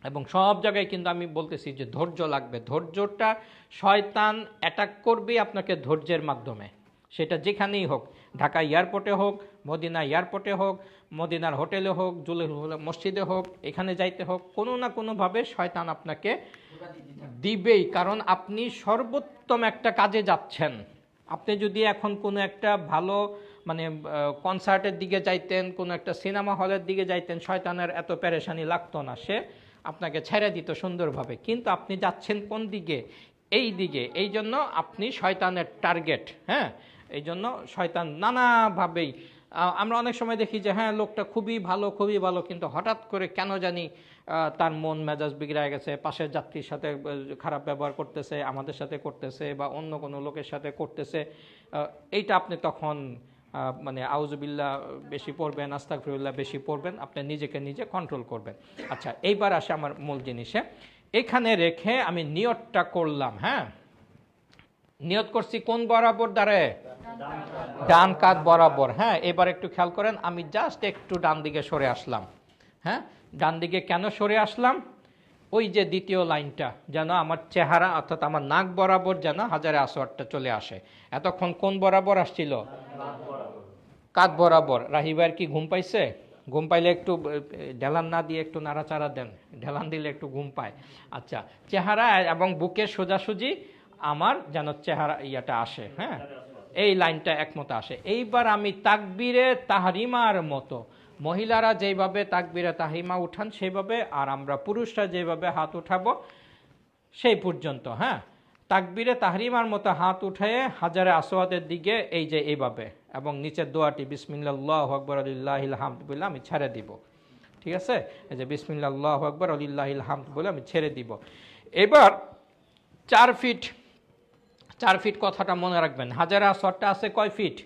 Speaker 1: এবং সব জায়গায় কিন্তু আমি বলতেছি যে ধৈর্য লাগবে। ধৈর্যটা শয়তান অ্যাটাক করবে আপনাকে ধৈর্যের মাধ্যমে, সেটা যেখানেই হোক, ঢাকা এয়ারপোর্টে হোক, মদিনা এয়ারপোর্টে হোক, মদিনার হোটেলে হোক, মসজিদে হোক, এখানে যাইতে হোক, কোনো না কোনোভাবে শয়তান আপনাকে দিবেই। কারণ আপনি সর্বোত্তম একটা কাজে যাচ্ছেন। আপনি যদি এখন কোনো একটা ভালো মানে কনসার্টের দিকে যাইতেন, কোনো একটা সিনেমা হলের দিকে যাইতেন, শয়তানের এত পেরেশানি লাগতো না, সে আপনাকে ছেড়ে দিত সুন্দরভাবে। কিন্তু আপনি যাচ্ছেন কোন দিকে? এই দিকে। এই জন্য আপনি শয়তানের টার্গেট। হ্যাঁ, এই জন্য শয়তান নানাভাবেই, আমরা অনেক সময় দেখি যে হ্যাঁ লোকটা খুবই ভালো, কিন্তু হঠাৎ করে কেন জানি তার মন মেজাজ বিগড়ে গেছে, পাশের যাত্রীর সাথে খারাপ ব্যবহার করতেছে, আমাদের সাথে করতেছে, বা অন্য কোনো লোকের সাথে করতেছে। এইটা আপনি তখন মানে আউযুবিল্লাহ বেশি পড়বেন, আস্তাগফিরুল্লাহ বেশি পড়বেন, আপনি নিজেকে নিজে কন্ট্রোল করবেন। আচ্ছা, এইবার আসে আমার মূল জিনিসে। এখানে রেখে আমি নিয়তটা করলাম। হ্যাঁ, নিয়ত করছি কোন বরাবর দাঁড়ায়? ডান কাঁধ বরাবর। হ্যাঁ, এবার একটু খেয়াল করেন, আমি জাস্ট একটু ডান দিকে সরে আসলাম। হ্যাঁ, ডান দিকে কেন সরে আসলাম? ওই যে দ্বিতীয় লাইনটা যেন আমার চেহারা অর্থাৎ আমার নাক বরাবর যেন হাজারে আসওয়াদটা চলে আসে। এতক্ষণ কোন বরাবর আসছিল? কাঁধ বরাবর। রাহিবার কি ঘুম পাইছে? ঘুম পাইলে একটু ঢেলান না দিয়ে একটু নাড়াচাড়া দেন, ঢেলান দিলে একটু ঘুম পায়। আচ্ছা, চেহারা এবং বুকের সোজাসুজি আমার যেন চেহারা ইয়াটা আসে। হ্যাঁ, এই লাইনটা একমত আসে। এইবার আমি তাকবীরে তাহরিমার মতো, মহিলারা যেভাবে তাকবীরে তাহরিমা উঠান সেইভাবে, আর আমরা পুরুষরা যেভাবে হাত উঠাবো সেই পর্যন্ত। হ্যাঁ, তাকবীরে তাহরিমার মতো হাত উঠিয়ে হাজারে আসওয়াদের দিকে এই যে এইভাবে এবং নিচের দোয়াটি বিসমিল্লাল্লাহু আকবার লিল্লাহিল হামদ বলে আমি ছেড়ে দিব। ঠিক আছে, এই যে বিসমিল্লাল্লাহু আকবার লিল্লাহিল হামদ বলে আমি ছেড়ে দিব। এবার 4 ফিট কথাটা মনে রাখবেন। হাজারে আসওয়াদটা আছে কয় ফিট?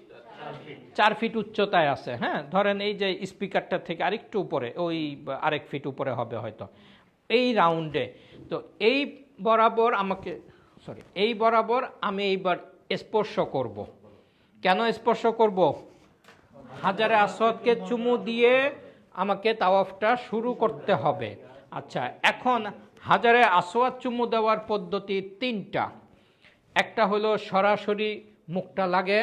Speaker 1: 4 ফিট উচ্চতায় আছে। হ্যাঁ, ধরেন এই যে স্পিকারটা থেকে আরেকটু উপরে, ওই আরেক ফিট উপরে হবে হয়তো এই রাউন্ডে। তো এই বরাবর আমি এইবার স্পর্শ করব। কেন স্পর্শ করব? হাজারে আসওয়াদকে চুমু দিয়ে আমাকে তাওয়াফটা শুরু করতে হবে। আচ্ছা, এখন হাজারে আসওয়াদ চুমু দেওয়ার পদ্ধতি 3টা। একটা হলো সরাসরি মুখটা লাগে,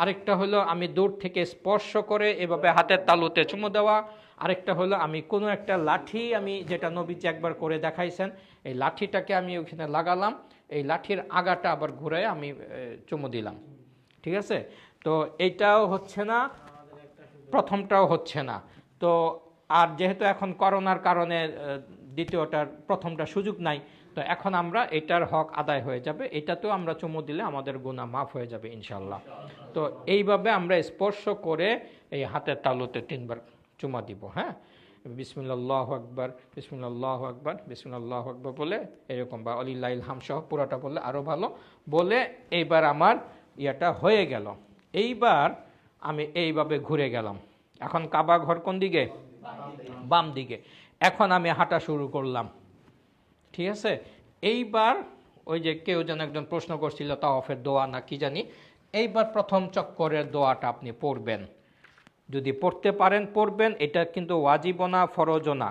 Speaker 1: আরেকটা হলো আমি দূর থেকে স্পর্শ করে এভাবে হাতের তালুতে চুমু দেওয়া, আরেকটা হলো আমি কোনো একটা লাঠি, আমি যেটা নবীজি একবার করে দেখাইছেন, এই লাঠিটাকে আমি ওখানে লাগালাম, এই লাঠির আগাটা আবার ঘুরে আমি চুমু দিলাম। ঠিক আছে, তো এইটাও হচ্ছে না, প্রথমটাও হচ্ছে না। তো আর যেহেতু এখন করোনার কারণে দ্বিতীয়টার প্রথমটা সুযোগ নাই, তো এখন আমরা এটার হক আদায় হয়ে যাবে, এটাতেও আমরা চুমু দিলে আমাদের গুনাহ মাফ হয়ে যাবে ইনশাল্লাহ। তো এইভাবে আমরা স্পর্শ করে এই হাতের তালুতে 3বার চুমা দিব। হ্যাঁ, বিসমিল্লাল্লাহু আকবার, বিসমিল্লাল্লাহু আকবার, বিসমিল্লাল্লাহু আকবার বলে এরকম, বা আলিল্লাহিল হামদ সহ পুরোটা বললে আরও ভালো, বলে এইবার আমার ইয়াটা হয়ে গেল। এইবার আমি এইভাবে ঘুরে গেলাম। এখন কাবা ঘর কোন দিকে? বাম দিকে। এখন আমি হাঁটা শুরু করলাম। ঠিক আছে, এইবার ওই যে কেউ যেন একজন প্রশ্ন করছিল তাওয়াফের দোয়া না কি জানি, এইবার প্রথম চক্করের দোয়াটা আপনি পড়বেন, যদি পড়তে পারেন পড়বেন। এটা কিন্তু ওয়াজিবও না, ফরজও না।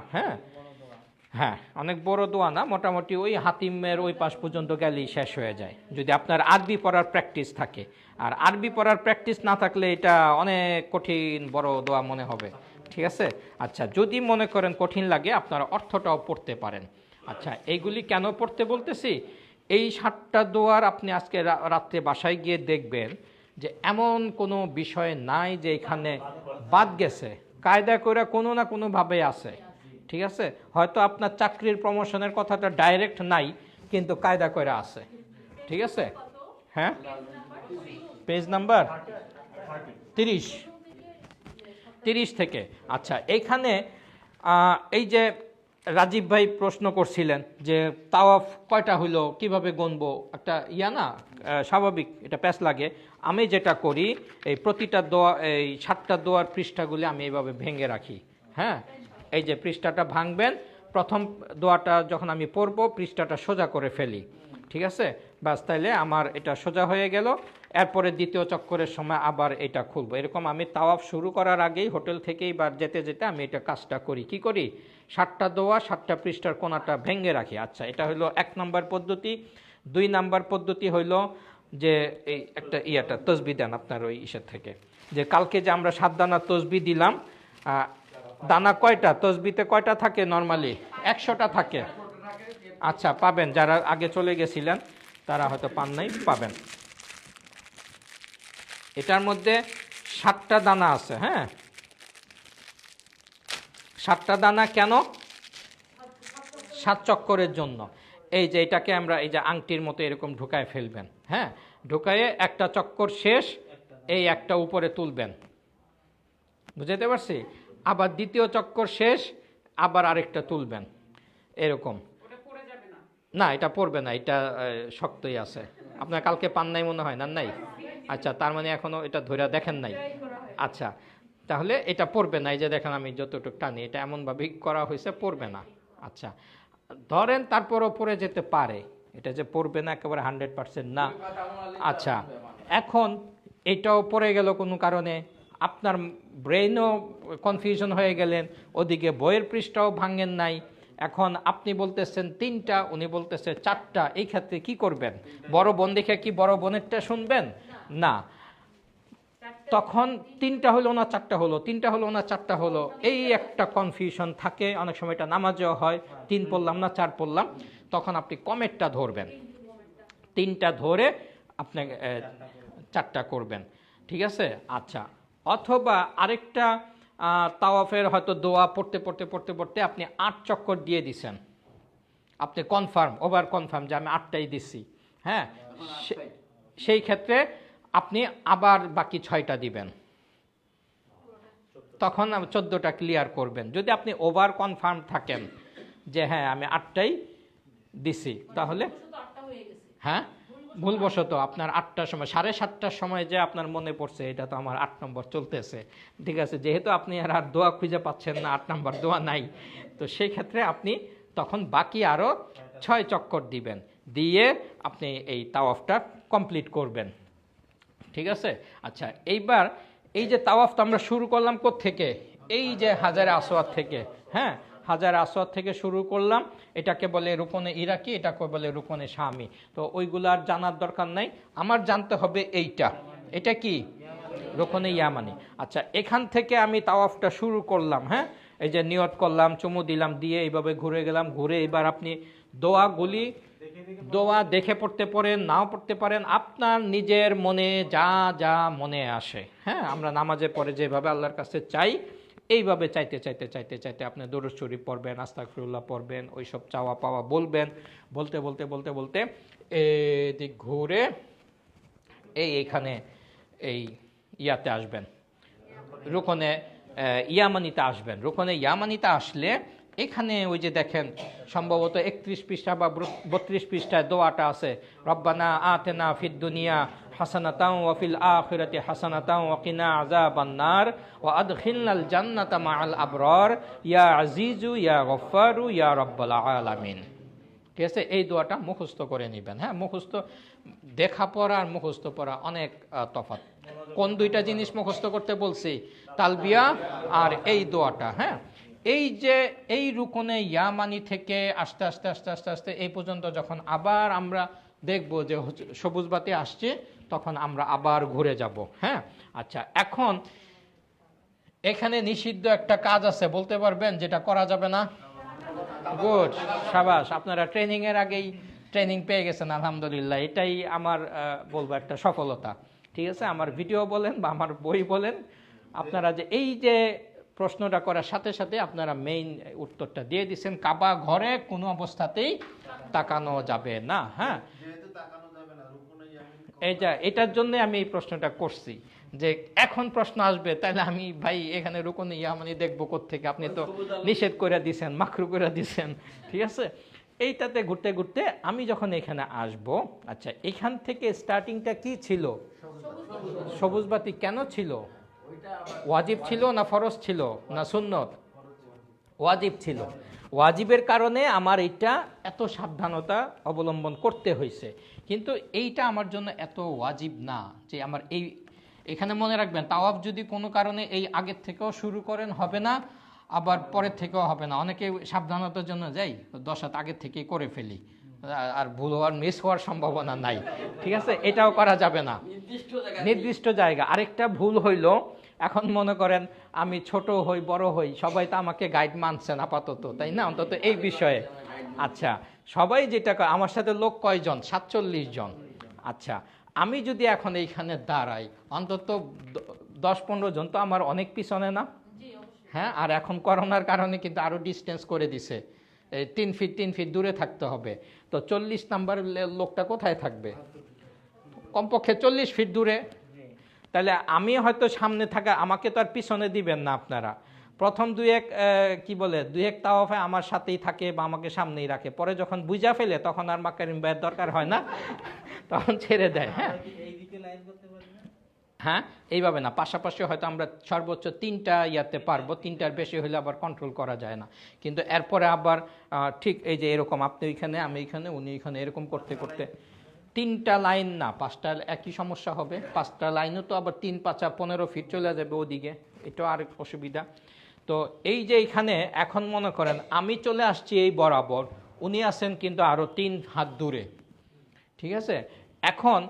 Speaker 1: হ্যাঁ, অনেক বড় দোয়া না, মোটামুটি ওই হাতিমের ওই পাশ পর্যন্ত গেলেই শেষ হয়ে যায়, যদি আপনার আরবি পড়ার প্র্যাকটিস থাকে। আর আরবি পড়ার প্র্যাকটিস না থাকলে এটা অনেক কঠিন বড় দোয়া মনে হবে। ঠিক আছে, আচ্ছা, যদি মনে করেন কঠিন লাগে আপনারা অর্থটাও পড়তে পারেন। আচ্ছা, এইগুলি কেন পড়তে বলতেছি, এই 7টা দোয়ার আপনি আজকে রাত্রে বাসায় গিয়ে দেখবেন যে এমন কোনো বিষয় নাই যে এখানে বাদ গেছে, কায়দা করে কোনো না কোনোভাবে আছে। ঠিক আছে, হয়তো আপনার চাকরির প্রমোশনের কথাটা ডাইরেক্ট নাই, কিন্তু কায়দা করে আছে। ঠিক আছে, হ্যাঁ, পেজ নাম্বার 30 থেকে। আচ্ছা, এইখানে এই যে রাজীব ভাই প্রশ্ন করছিলেন যে তাওয়াফ কয়টা হইলো, কিভাবে গণবো, একটা না স্বাভাবিক, এটা প্যাচ লাগে। আমি যেটা করি, এই প্রতিটা দোয়া, এই 7টা দোয়ার পৃষ্ঠাগুলি আমি এইভাবে ভেঙে রাখি। হ্যাঁ, এই যে পৃষ্ঠাটা ভাঙবেন, প্রথম দোয়াটা যখন আমি পড়বো পৃষ্ঠাটা সোজা করে ফেলি। ঠিক আছে, বাস, তাইলে আমার এটা সোজা হয়ে গেল। এরপরে দ্বিতীয় চক্করের সময় আবার এটা খুলবো। এরকম আমি তাওয়াফ শুরু করার আগেই হোটেল থেকেই বা যেতে যেতে আমি এটা কাজটা করি। কি করি? 7টা দোয়া 7টা পৃষ্ঠার কোনাটা ভেঙে রাখি। আচ্ছা, এটা হলো 1 নম্বর পদ্ধতি। 2 নম্বর পদ্ধতি হইল যে এই একটা তসবি দেন আপনার ওই ইসের থেকে, যে কালকে যে আমরা 7 দানা তসবি দিলাম, দানা কয়টা তসবিতে কয়টা থাকে? নর্মালি 100টা থাকে। আচ্ছা, পাবেন, যারা আগে চলে গেছিলেন তারা হয়তো পান নাই, পাবেন। এটার মধ্যে 7টা দানা আছে। হ্যাঁ, 7টা দানা কেন? 7 চক্করের জন্য। এই যে এটাকে আমরা এই যে আংটির মতো এরকম ঢুকায় ফেলবেন। হ্যাঁ, ঢুকায়ে একটা চক্কর শেষ, এই একটা উপরে তুলবেন, বুঝতে পারছি? আবার দ্বিতীয় চক্কর শেষ, আবার আরেকটা তুলবেন, এরকম। না, এটা পড়বে না, এটা শক্তই আছে। আপনার কালকে পান নাই মনে হয় না? নাই? আচ্ছা, তার মানে এখনো এটা ধরে দেখেন নাই। আচ্ছা, তাহলে এটা পড়বে না। এই যে দেখেন আমি যতটুকু টানি, এটা এমনভাবেই করা হয়েছে, পড়বে না। আচ্ছা, ধরেন তারপরও পড়ে যেতে পারে, এটা যে পড়বে না একেবারে 100% না। আচ্ছা, এখন এটাও পড়ে গেল কোনো কারণে, আপনার ব্রেনও কনফিউশন হয়ে গেলেন, ওদিকে বইয়ের পৃষ্ঠাও ভাঙেন নাই। এখন আপনি বলতেছেন 3টা, উনি বলতেছে 4টা, এই ক্ষেত্রে কি করবেন? বড় বোন দেখে কি বড় বোনেরটা শুনবেন? না, তখন 3টা হলো না 4টা হলো, 3টা হলো না 4টা হলো, এই একটা কনফিউশন থাকে। অনেক সময় এটা নামাজেও হয়, 3 পড়লাম না 4 পড়লাম। তখন আপনি কমেরটা ধরবেন, 3টা ধরে আপনি 4টা করবেন। ঠিক আছে, আচ্ছা। অথবা আরেকটা, তাওয়াফের হয়তো দোয়া পড়তে পড়তে পড়তে পড়তে আপনি 8 চক্কর দিয়ে দিছেন, আপনি কনফার্ম, ওভার কনফার্ম যে আমি 8টাই দিচ্ছি। হ্যাঁ, সেই ক্ষেত্রে আপনি আবার বাকি 6টা দিবেন, তখন 14টা ক্লিয়ার করবেন। যদি আপনি ওভার কনফার্ম থাকেন যে হ্যাঁ আমি 8টাই দিছি, তাহলে
Speaker 3: শুধু 8টা হয়ে গেছে।
Speaker 1: হ্যাঁ ভুলবশত আপনার 8টার সময় 7:30টার সময় যে আপনার মনে পড়ছে এটা তো আমার 8 নম্বর চলতেছে, ঠিক আছে, যেহেতু আপনি আর দোয়া খুঁজে পাচ্ছেন না, 8 নম্বর দোয়া নাই, তো সেই ক্ষেত্রে আপনি তখন বাকি আরও 6 চক্কর দিবেন, দিয়ে আপনি এই তাওয়াফটা কমপ্লিট করবেন, ঠিক আছে। আচ্ছা, এইবার এই যে তাওয়াফটা আমরা শুরু করলাম কোত্থেকে? এই যে হাজারে আসওয়াদ থেকে, হ্যাঁ হাজার আসওয়াদ থেকে শুরু করলাম, এটাকে বলে রুকনে ইরাকি, এটাকে বলে রুকনে শামি। তো ওইগুলার জানার দরকার নাই, আমার জানতে হবে এইটা, এটা কি রুকনে ইয়ামানি। আচ্ছা, এখান থেকে আমি তাওয়াফটা শুরু করলাম, হ্যাঁ এই যে নিয়ত করলাম, চুমু দিলাম, দিয়ে এইভাবে ঘুরে গেলাম, ঘুরে এবার আপনি দোয়া দেখে পড়তে পারেন, নাও পড়তে পারেন, আপনার নিজের মনে যা যা মনে আসে, হ্যাঁ আমরা নামাজে পড়ে যেভাবে আল্লাহর কাছে চাই, এইভাবে চাইতে চাইতে চাইতে চাইতে আপনি দরুদ শরীফ পড়বেন, আস্তাগফিরুল্লাহ পড়বেন, ওই সব চাওয়া পাওয়া বলবেন, বলতে বলতে বলতে বলতে এদিক ঘুরে এইখানে এই ইয়াতে আসবেন, রুকনে ইয়ামানিতে আসবেন। রুকনে ইয়ামানিতে আসলে এখানে ওই যে দেখেন সম্ভবত 31 পৃষ্ঠা বা 32 পৃষ্ঠায় দোয়াটা আছে, রব্বানা আতেনা ফিদ দুনিয়া হাসানাতাও ওয়া ফিল আখিরাতি হাসানাতাও ওয়া কিনা আযাবান নার ওয়া আদখিলনাল জান্নাতা মাআল আবরার ইয়া আজিজু ইয়া গফফারু ইয়া রাব্বাল আলামিন। ঠিক আছে, এই দোয়াটা মুখস্থ করে নেবেন। হ্যাঁ মুখস্থ, দেখা পড়া আর মুখস্থ পড়া অনেক তফাৎ। কোন দুইটা জিনিস মুখস্থ করতে বলছি? তালবিয়া আর এই দোয়াটা। হ্যাঁ, এই যে এই রুকনে ইয়ামানি থেকে আস্তে আস্তে আস্তে আস্তে আস্তে এই পর্যন্ত যখন আবার আমরা দেখব যে সবুজ বাতি আসছে, তখন আমরা আবার ঘুরে যাব। হ্যাঁ আচ্ছা, এখন এখানে নিষিদ্ধ একটা কাজ আছে, বলতে পারবেন যেটা করা যাবে না? গুড, সাবাস, আপনারা ট্রেনিং এর আগেই ট্রেনিং পেয়ে গেছেন, আলহামদুলিল্লাহ। এটাই আমার বলবো একটা সফলতা। ঠিক আছে, আমার ভিডিও বলেন বা আমার বই বলেন, আপনারা যে এই যে প্রশ্নটা করার সাথে সাথে আপনারা মেইন উত্তরটা দিয়ে দিচ্ছেন, কাবা ঘরে কোনো অবস্থাতেই তাকানো যাবে না। হ্যাঁ, এটার জন্য আমি এই প্রশ্নটা করছি, যে এখন প্রশ্ন আসবে তাহলে আমি ভাই এখানে রুকনে ইয়ামানি দেখবো কোত্থেকে, আপনি তো নিষেধ করে দিছেন, মাকরু করে দিছেন। ঠিক আছে, এইটাতে ঘুরতে ঘুরতে আমি যখন এখানে আসব, আচ্ছা এখান থেকে স্টার্টিংটা কি ছিল? সবুজ বাতি কেন ছিল? ওয়াজিব ছিল না ফরজ ছিল না সুন্নত? ওয়াজিব ছিল। ওয়াজিবের কারণে আমার এইটা এত সাবধানতা অবলম্বন করতে হয়েছে, কিন্তু এইটা আমার জন্য এত ওয়াজিব না যে আমার এখানে মনে রাখবেন, তাওয়াফ যদি কোনো কারণে এই আগের থেকেও শুরু করেন হবে না, আবার পরের থেকেও হবে না। অনেকে সাবধানতার জন্য যাই 10 হাত আগের থেকেই করে ফেলি, আর ভুল হওয়ার মিস হওয়ার সম্ভাবনা নাই। ঠিক আছে, এটাও করা যাবে না, নির্দিষ্ট জায়গা। আরেকটা ভুল হইল, এখন মনে করেন আমি ছোট হই বড় হই, সবাই তো আমাকে গাইড মানছেন আপাতত, তাই না, অন্তত এই বিষয়ে। আচ্ছা, সবাই যেটা আমার সাথে লোক কয়জন? 47 জন। আচ্ছা, আমি যদি এখন এইখানে দাঁড়াই, অন্তত 10-15 জন তো আমার অনেক পিছনে না? হ্যাঁ, আর এখন করোনার কারণে কিন্তু আরো ডিস্টেন্স করে দিছে, 3 ফিট দূরে থাকতে হবে। তো 40 নাম্বার লোকটা কোথায় থাকবে? কমপক্ষে 40 ফিট দূরে। তাহলে আমি হয়তো সামনে থাকা, আমাকে তো আর পিছনে দিবেন না আপনারা। প্রথম 2-1 তাওয়াফে আমার সাথেই থাকে বা আমাকে সামনেই রাখে, পরে যখন বুঝা ফেলে তখন আর মাকারিম ভাইয়ের দরকার হয় না, তখন ছেড়ে দেয়। হ্যাঁ হ্যাঁ, এইভাবে না, পাশাপাশি হয়তো আমরা সর্বোচ্চ 3টা ইয়াতে পারবো, 3টার বেশি হলে আবার কন্ট্রোল করা যায় না। কিন্তু এরপরে আবার ঠিক এই যে এরকম, আপনি ওইখানে আমি এইখানে উনি এইখানে, এরকম করতে করতে 3টা লাইন না 5টা, একই সমস্যা হবে। 5টা লাইনও তো আবার 3-5-15 ফিট চলে যাবে ওদিকে, এটাও আরেক অসুবিধা। তো এই যে এখানে এখন মনে করেন আমি চলে আসছি এই বরাবর, উনি আছেন কিন্তু আরও 3 হাত দূরে। ঠিক আছে, এখন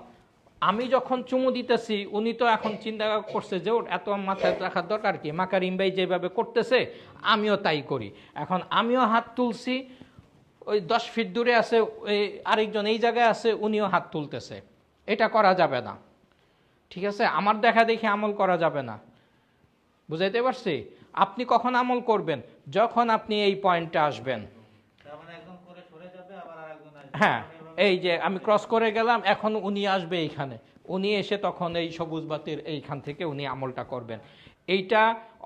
Speaker 1: আমি যখন চুমু দিতেছি, উনি তো এখন চিন্তা করছে যে ওর এত মাথায় রাখার দরকার কি, মাকারিম ভাই যেভাবে করতেছে আমিও তাই করি। এখন আমিও হাত তুলছি, ওই 10 ফিট দূরে আছে ওই আরেকজন এই জায়গায় আছে, উনিও হাত তুলতেছে, এটা করা যাবে না। ঠিক আছে, আমার দেখা দেখি আমল করা যাবে না, বুঝাইতে পারছি? আপনি কখন আমল করবেন? যখন আপনি এই পয়েন্টে আসবেন। হ্যাঁ, এই যে আমি ক্রস করে গেলাম, এখন উনি আসবে এইখানে, উনি এসে তখন এই সবুজ বাতির এইখান থেকে উনি আমলটা করবেন। এইটা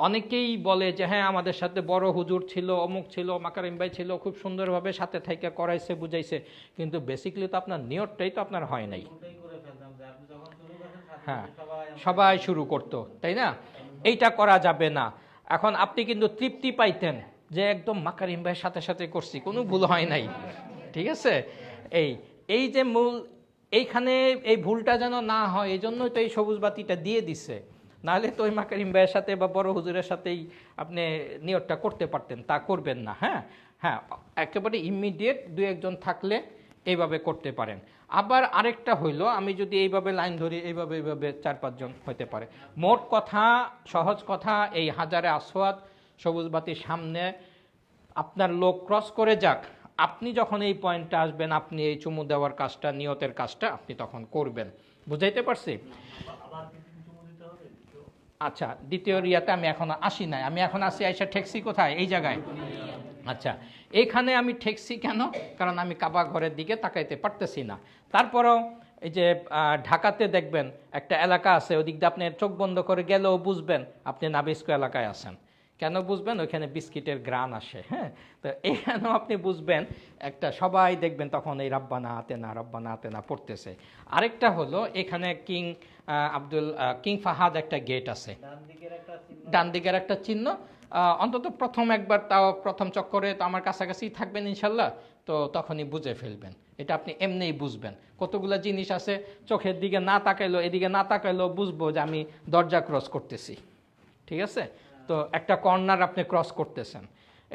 Speaker 1: অনেকেই বলে যে হ্যাঁ আমাদের সাথে বড় হুজুর ছিল, অমুক ছিল, মাকারিম ভাই ছিল, খুব সুন্দরভাবে সাথে থেকে করাইছে, বুঝাইছে, কিন্তু বেসিক্যালি তো আপনার নিয়তটাই তো আপনার হয় নাই। হ্যাঁ, সবাই শুরু করতো, তাই না? এইটা করা যাবে না। এখন আপনি কিন্তু তৃপ্তি পাইতেন যে একদম মাকারিম ভাইয়ের সাথে সাথে করছি, কোনো ভুল হয় নাই, ঠিক আছে? এই এই যে মূল এইখানে এই ভুলটা যেন না হয়, এই জন্যই তো এই সবুজ বাতিটা দিয়ে দিছে। নাহলে তো ওই মাকারিম ভাইয়ের সাথে বা বড় হুজুরের সাথেই আপনি নিয়তটা করতে পারতেন, তা করবেন না। হ্যাঁ হ্যাঁ, একেবারে ইমিডিয়েট দু একজন থাকলে এইভাবে করতে পারেন। আবার আরেকটা হইলো, আমি যদি এইভাবে লাইন ধরি, এইভাবে এইভাবে 4-5 জন হতে পারে। মোট কথা, সহজ কথা, এই হাজারে আসওয়াদ সবুজ বাতির সামনে আপনার লোক ক্রস করে যাক, আপনি যখন এই পয়েন্টে আসবেন, আপনি এই চুমু দেওয়ার কাজটা, নিয়তের কাজটা আপনি তখন করবেন। বুঝাইতে পারছি? আচ্ছা, দ্বিতীয় রিয়াতে আমি এখন আসি নাই, আমি এখন আসি আইসা ঠেকছি কোথায়? এই জায়গায়। আচ্ছা, এইখানে আমি ঠেকছি কেন? কারণ আমি কাবা ঘরের দিকে তাকাইতে পারতেছি না। তারপরেও এই যে ঢাকাতে দেখবেন একটা এলাকা আছে, ওদিক দিয়ে আপনি চোখ বন্ধ করে গেলেও বুঝবেন আপনি নাবিস্কো এলাকায় আছেন। কেন বুঝবেন? ওইখানে বিস্কিটের গ্রান আসে। হ্যাঁ, তো এখানেও আপনি বুঝবেন একটা, সবাই দেখবেন তখন এই রাব্বানা আতেনা পড়তেছে। আরেকটা হলো এখানে কিং ফাহাদ একটা গেট আছে, ডান দিকের একটা চিহ্ন। অন্তত প্রথম একবার, তাও প্রথম চক্করে তো আমার কাছাকাছি থাকবেন ইনশাল্লাহ, তো তখনই বুঝে ফেলবেন। এটা আপনি এমনিই বুঝবেন। কতগুলো জিনিস আছে, চোখের দিকে না তাকাইলো, এদিকে না তাকাইলো বুঝবো যে আমি দরজা ক্রস করতেছি, ঠিক আছে? তো একটা কর্নার আপনি ক্রস করতেছেন,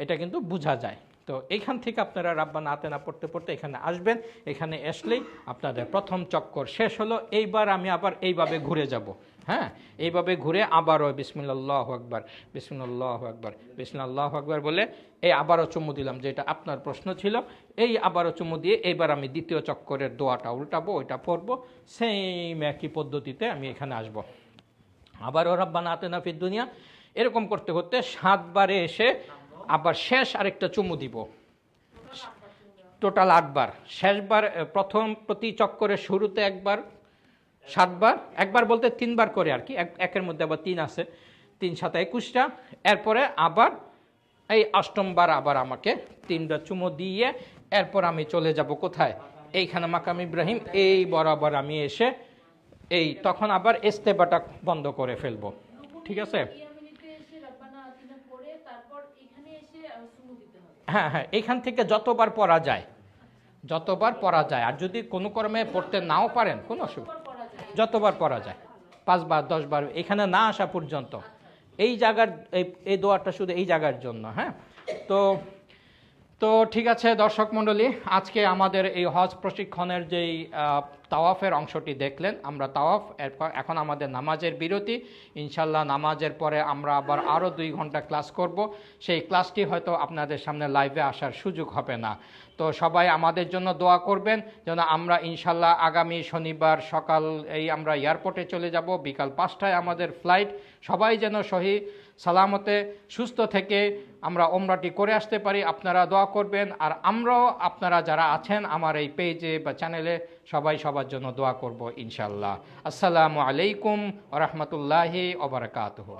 Speaker 1: এটা কিন্তু বোঝা যায়। তো এইখান থেকে আপনারা রাব্বানা আতেনা পড়তে পড়তে এখানে আসবেন। এখানে আসলেই আপনাদের প্রথম চক্কর শেষ হলো। এইবার আমি আবার এইভাবে ঘুরে যাব। হ্যাঁ, এইভাবে ঘুরে আবারও বিসমিল্লাল্লাহু আকবার, বিসমিল্লাল্লাহু আকবার, বিসমিল্লাল্লাহু আকবার বলে এই আবারও চুমু দিলাম, যেটা আপনার প্রশ্ন ছিল। এই আবারও চুমু দিয়ে এইবার আমি দ্বিতীয় চক্করের দোয়াটা উল্টাবো, ওইটা পড়বো। সেম একই পদ্ধতিতে আমি এখানে আসবো। আবারও রাব্বানা আতেনা ফিদ দুনিয়া, এরকম করতে করতে 7 বারে এসে আবার শেষ আরেকটা চুমু দিব। টোটাল 8 বার। শেষবার প্রথম প্রতি চক্করের শুরুতে একবার, 7 বার, একবার বলতে 3 বার করে আর কি, একের মধ্যে আবার 3 আছে, 3 7 21টা। এরপরে আবার এই 8ম বার আবার আমাকে 3টা চুমু দিয়ে এরপর আমি চলে যাব কোথায়? এইখানে মাকাম ইব্রাহিম, এই বরাবর আমি এসে এই তখন আবার ইস্তেবাটা বন্ধ করে ফেলবো, ঠিক আছে? হ্যাঁ হ্যাঁ, এইখান থেকে যতবার পড়া যায়, আর যদি কোনো ক্রমে পড়তে নাও পারেন কোনো অসুবিধা, যতবার পড়া যায়, 5 বার 10 বার, এখানে না আসা পর্যন্ত। এই জায়গার এই দোয়াটা শুধু এই জায়গার জন্য। হ্যাঁ, তো ঠিক আছে দর্শক মণ্ডলী, আজকে আমাদের এই হজ প্রশিক্ষণের যেই তাওয়াফের অংশটি দেখলেন, আমরা তাওয়াফ, এখন আমাদের নামাজের বিরতি। ইনশাল্লাহ নামাজের পরে আমরা আবার আরও 2 ঘন্টা ক্লাস করব। সেই ক্লাসটি হয়তো আপনাদের সামনে লাইভে আসার সুযোগ হবে না। তো সবাই আমাদের জন্য দোয়া করবেন যেন আমরা ইনশাল্লাহ আগামী শনিবার সকাল আমরা এয়ারপোর্টে চলে যাব, বিকাল 5টায় আমাদের ফ্লাইট। সবাই যেন সহি সালামতে সুস্থ থেকে আমরা ওমরাটি করে আসতে পারি, আপনারা দোয়া করবেন। আর আমরাও, আপনারা যারা আছেন আমার এই পেজে বা চ্যানেলে, সবাই সবার জন্য দোয়া করব ইনশাল্লাহ। আসসালামু আলাইকুম ওয়া রাহমাতুল্লাহি ওয়া বারাকাতুহু।